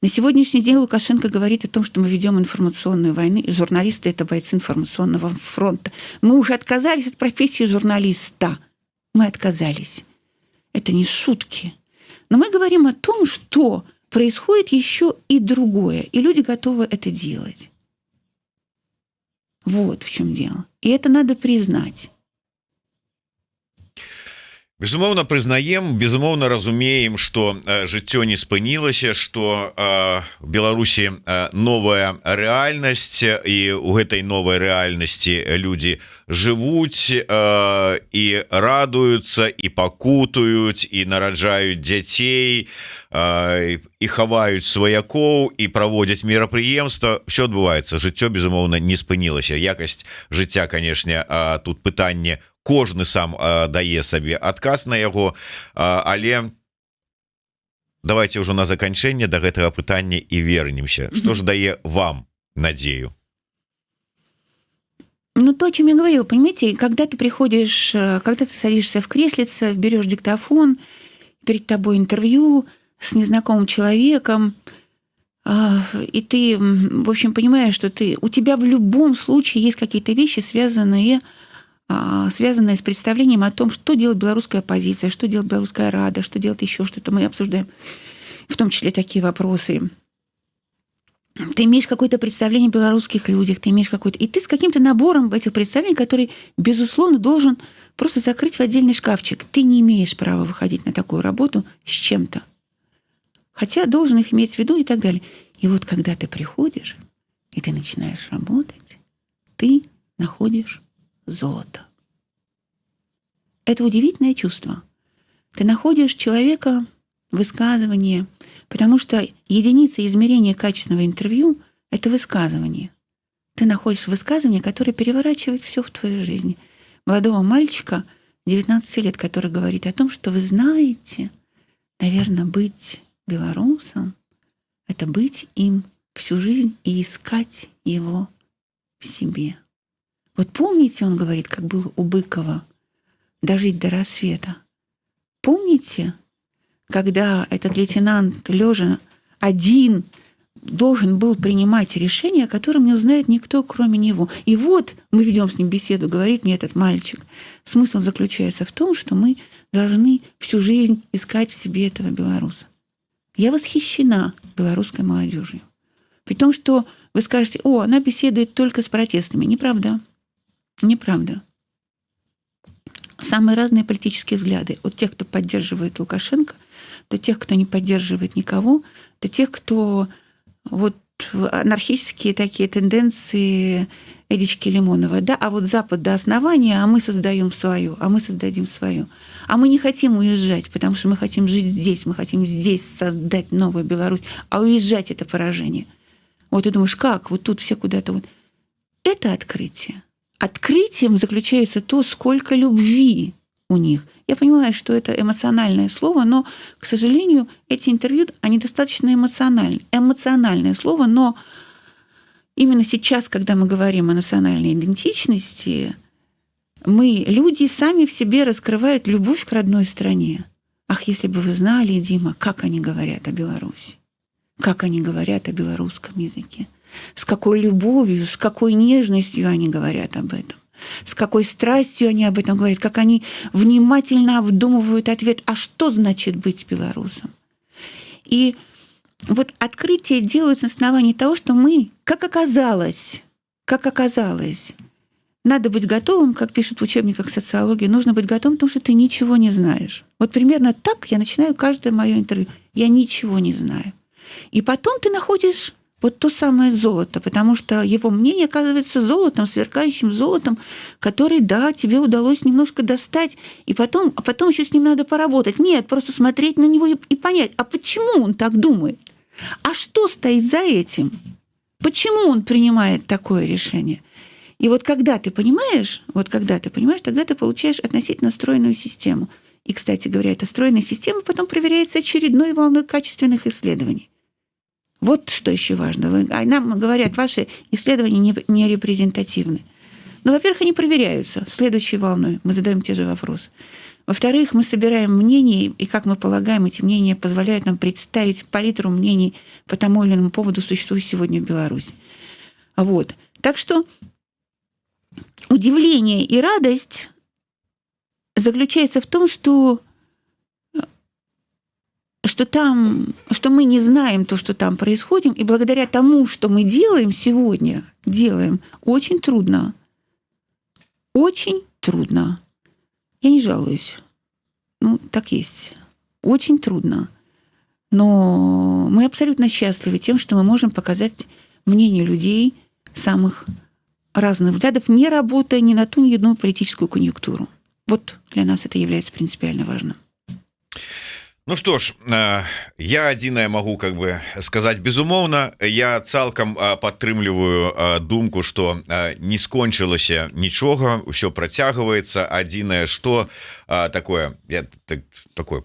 Speaker 3: На сегодняшний день Лукашенко говорит о том, что мы ведем информационную войну, и журналисты – это бойцы информационного фронта. Мы уже отказались от профессии журналиста. Мы отказались. Это не шутки. Но мы говорим о том, что происходит еще и другое, и люди готовы это делать. Вот в чем дело. И это надо признать.
Speaker 1: Безумоўна прызнаем, безумоўна разумеем, что жыццё не спынілася, что в Беларусі новая рэальнасць, і у гэтай новай рэальнасці люди жывуць і радуюцца, і пакутуюць, і нараджаюць дзяцей, і хаваюць сваякоў, і праводзяць мерапрыемства. Все адбываецца. Жыццё, безумоўна, не спынілася. Якасць жыцця, канешне, тут пытанне, кожны сам дае сабе адказ на яго, але давайте ўжо на заканчэнне да гэтага пытання і вернемся. Што ж дае вам надзею?
Speaker 3: Ну, то, о чем я говорила, понимаете, когда ты садишься в креслице, берешь диктофон, перед тобой интервью с незнакомым человеком, и ты, в общем, понимаешь, что у тебя в любом случае есть какие-то вещи, связанные с представлением о том, что делает белорусская оппозиция, что делает белорусская рада, что делает еще что-то. Мы обсуждаем в том числе такие вопросы. Ты имеешь какое-то представление о белорусских людях, и ты с каким-то набором этих представлений, который, безусловно, должен просто закрыть в отдельный шкафчик. Ты не имеешь права выходить на такую работу с чем-то. Хотя должен их иметь в виду и так далее. И вот когда ты приходишь, и ты начинаешь работать, ты находишь золото. Это удивительное чувство. Ты находишь человека, высказывание, потому что единица измерения качественного интервью – это высказывание. Ты находишь высказывание, которое переворачивает все в твоей жизни. Молодого мальчика, 19 лет, который говорит о том, что вы знаете, наверное, быть белорусом – это быть им всю жизнь и искать его в себе. Вот помните, он говорит, как было у Быкова, дожить до рассвета. Помните, когда этот лейтенант, лежа один, должен был принимать решение, о котором не узнает никто, кроме него. И вот мы ведем с ним беседу, говорит мне этот мальчик. Смысл заключается в том, что мы должны всю жизнь искать в себе этого белоруса. Я восхищена белорусской молодежью. При том, что вы скажете, она беседует только с протестами. Неправда. Неправда. Самые разные политические взгляды. От тех, кто поддерживает Лукашенко, до тех, кто не поддерживает никого, до тех, кто вот анархические такие тенденции Эдички Лимоновой. Да, а вот Запад до основания, а мы создаем свою, а мы создадим свою. А мы не хотим уезжать, потому что мы хотим жить здесь, мы хотим здесь создать новую Беларусь. А уезжать – это поражение. Вот ты думаешь, как? Вот тут все куда-то вот. Это открытие. Открытием заключается то, сколько любви у них. Я понимаю, что это эмоциональное слово, но, к сожалению, эти интервью, они достаточно эмоциональны. Эмоциональное слово, но именно сейчас, когда мы говорим о национальной идентичности, люди сами в себе раскрывают любовь к родной стране. Ах, если бы вы знали, Дима, как они говорят о Беларуси, как они говорят о белорусском языке, с какой любовью, с какой нежностью они говорят об этом. С какой страстью они об этом говорят, как они внимательно обдумывают ответ, а что значит быть белорусом? И вот открытия делаются на основании того, что мы, как оказалось, надо быть готовым, как пишут в учебниках социологии, нужно быть готовым, потому что ты ничего не знаешь. Вот примерно так я начинаю каждое мое интервью. Я ничего не знаю. И потом ты находишь вот то самое золото, потому что его мнение оказывается золотом, сверкающим золотом, который, да, тебе удалось немножко достать, а потом еще с ним надо поработать. Нет, просто смотреть на него и понять, а почему он так думает? А что стоит за этим? Почему он принимает такое решение? И вот когда ты понимаешь, тогда ты получаешь относительно стройную систему. И, кстати говоря, эта стройная система потом проверяется очередной волной качественных исследований. Вот что еще важно. Нам говорят, ваши исследования не репрезентативны. Но, во-первых, они проверяются следующей волной. Мы задаем те же вопросы. Во-вторых, мы собираем мнения, и, как мы полагаем, эти мнения позволяют нам представить палитру мнений по тому или иному поводу, существующей сегодня в Беларуси. Вот. Так что удивление и радость заключается в том, что мы не знаем то, что там происходит, и благодаря тому, что мы делаем сегодня, очень трудно. Очень трудно. Я не жалуюсь. Так есть. Очень трудно. Но мы абсолютно счастливы тем, что мы можем показать мнение людей самых разных взглядов, не работая ни на ту, ни одну политическую конъюнктуру. Вот для нас это является принципиально важным.
Speaker 1: Ну что ж, я адзінае могу сказаць безумоўна, я цалкам падтрымліваю думку, што не скончылася нічога, ўсё працягваецца. Адзінае, што такое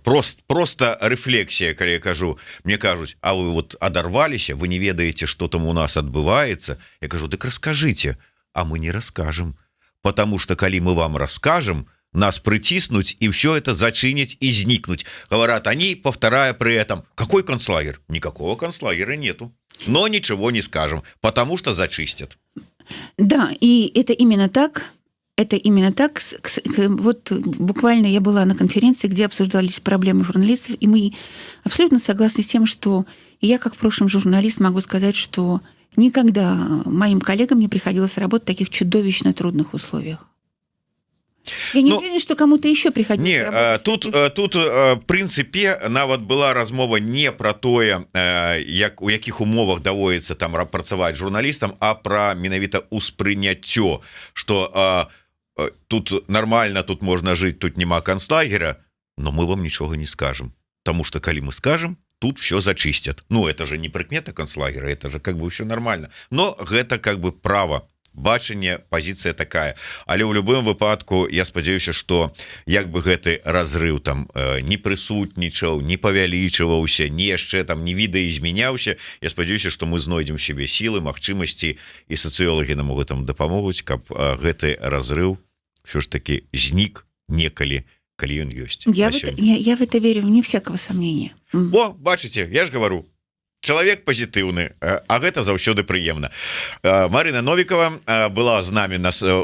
Speaker 1: просто рэфлексія, калі я кажу, мне кажуць, а вы вот адарваліся, вы не ведаеце, што там у нас адбываецца. Я кажу, дык раскажыце, а мы не раскажем, потому что калі мы вам раскажем, нас притиснуть и все это зачинить и зникнуть. Говорят они, повторяя при этом, какой концлагерь? Никакого концлагеря нету. Но ничего не скажем, потому что зачистят.
Speaker 3: Да, и это именно так. Вот буквально я была на конференции, где обсуждались проблемы журналистов, и мы абсолютно согласны с тем, что я, как в прошлом журналист, могу сказать, что никогда моим коллегам не приходилось работать в таких чудовищно трудных условиях. Я не уверен, что кому-то еще приходилось
Speaker 1: Не,
Speaker 3: работать в таких-
Speaker 1: тут в прынцыпе нават была размова не про тое як у якіх умовах даводіцца там працаваць журналістам, а про менавіта успрыняццё, что тут нормально, тут можна жыць, тут няма канцлагера, но мы вам нічога не скажем, потому что калі мы скажем, тут все зачистят. Ну это же не прыкмета канцлагера, это же как бы все нормально, но гэта как бы право бачанне, пазіцыя такая. Але ў любым выпадку я спадзяюся, што як бы гэты разрыв там не прысутнічаў, не павялічваўся, не яшчэ там не відэазмяняўся, я спадзяюся, што мы знойдзем сябе сілы, магчымасці, і сацыёлагі нам у гэтым дапамогуць, каб гэты разрыв все ж таки знік некалі, калі ён ёсць.
Speaker 3: Я в это верю, вне всякого сомнения.
Speaker 1: О, бачыце, я ж говорю, чалавек пазітыўны, а гэта заўсёды прыемна. Марына Новікова была з намі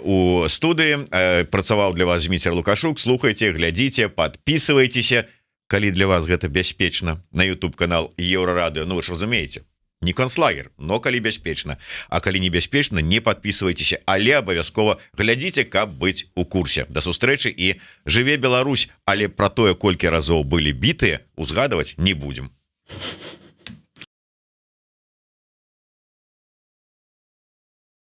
Speaker 1: у студыі, працаваў для вас Зміцер Лукашук. Слухайце, глядзіце, подписывайтеся, калі для вас гэта бяспечна, на YouTube канал Еўрарадыё. Ну вы ж разумееце, не концлагер, но калі бяспечна, а калі небяспечна, не подписывайтеся, але абавязкова глядзіце, каб быць у курсе. Да сустрэчы і жыве Беларусь, але пра тое, колькі разоў былі бітыя, узгадваць не будзем.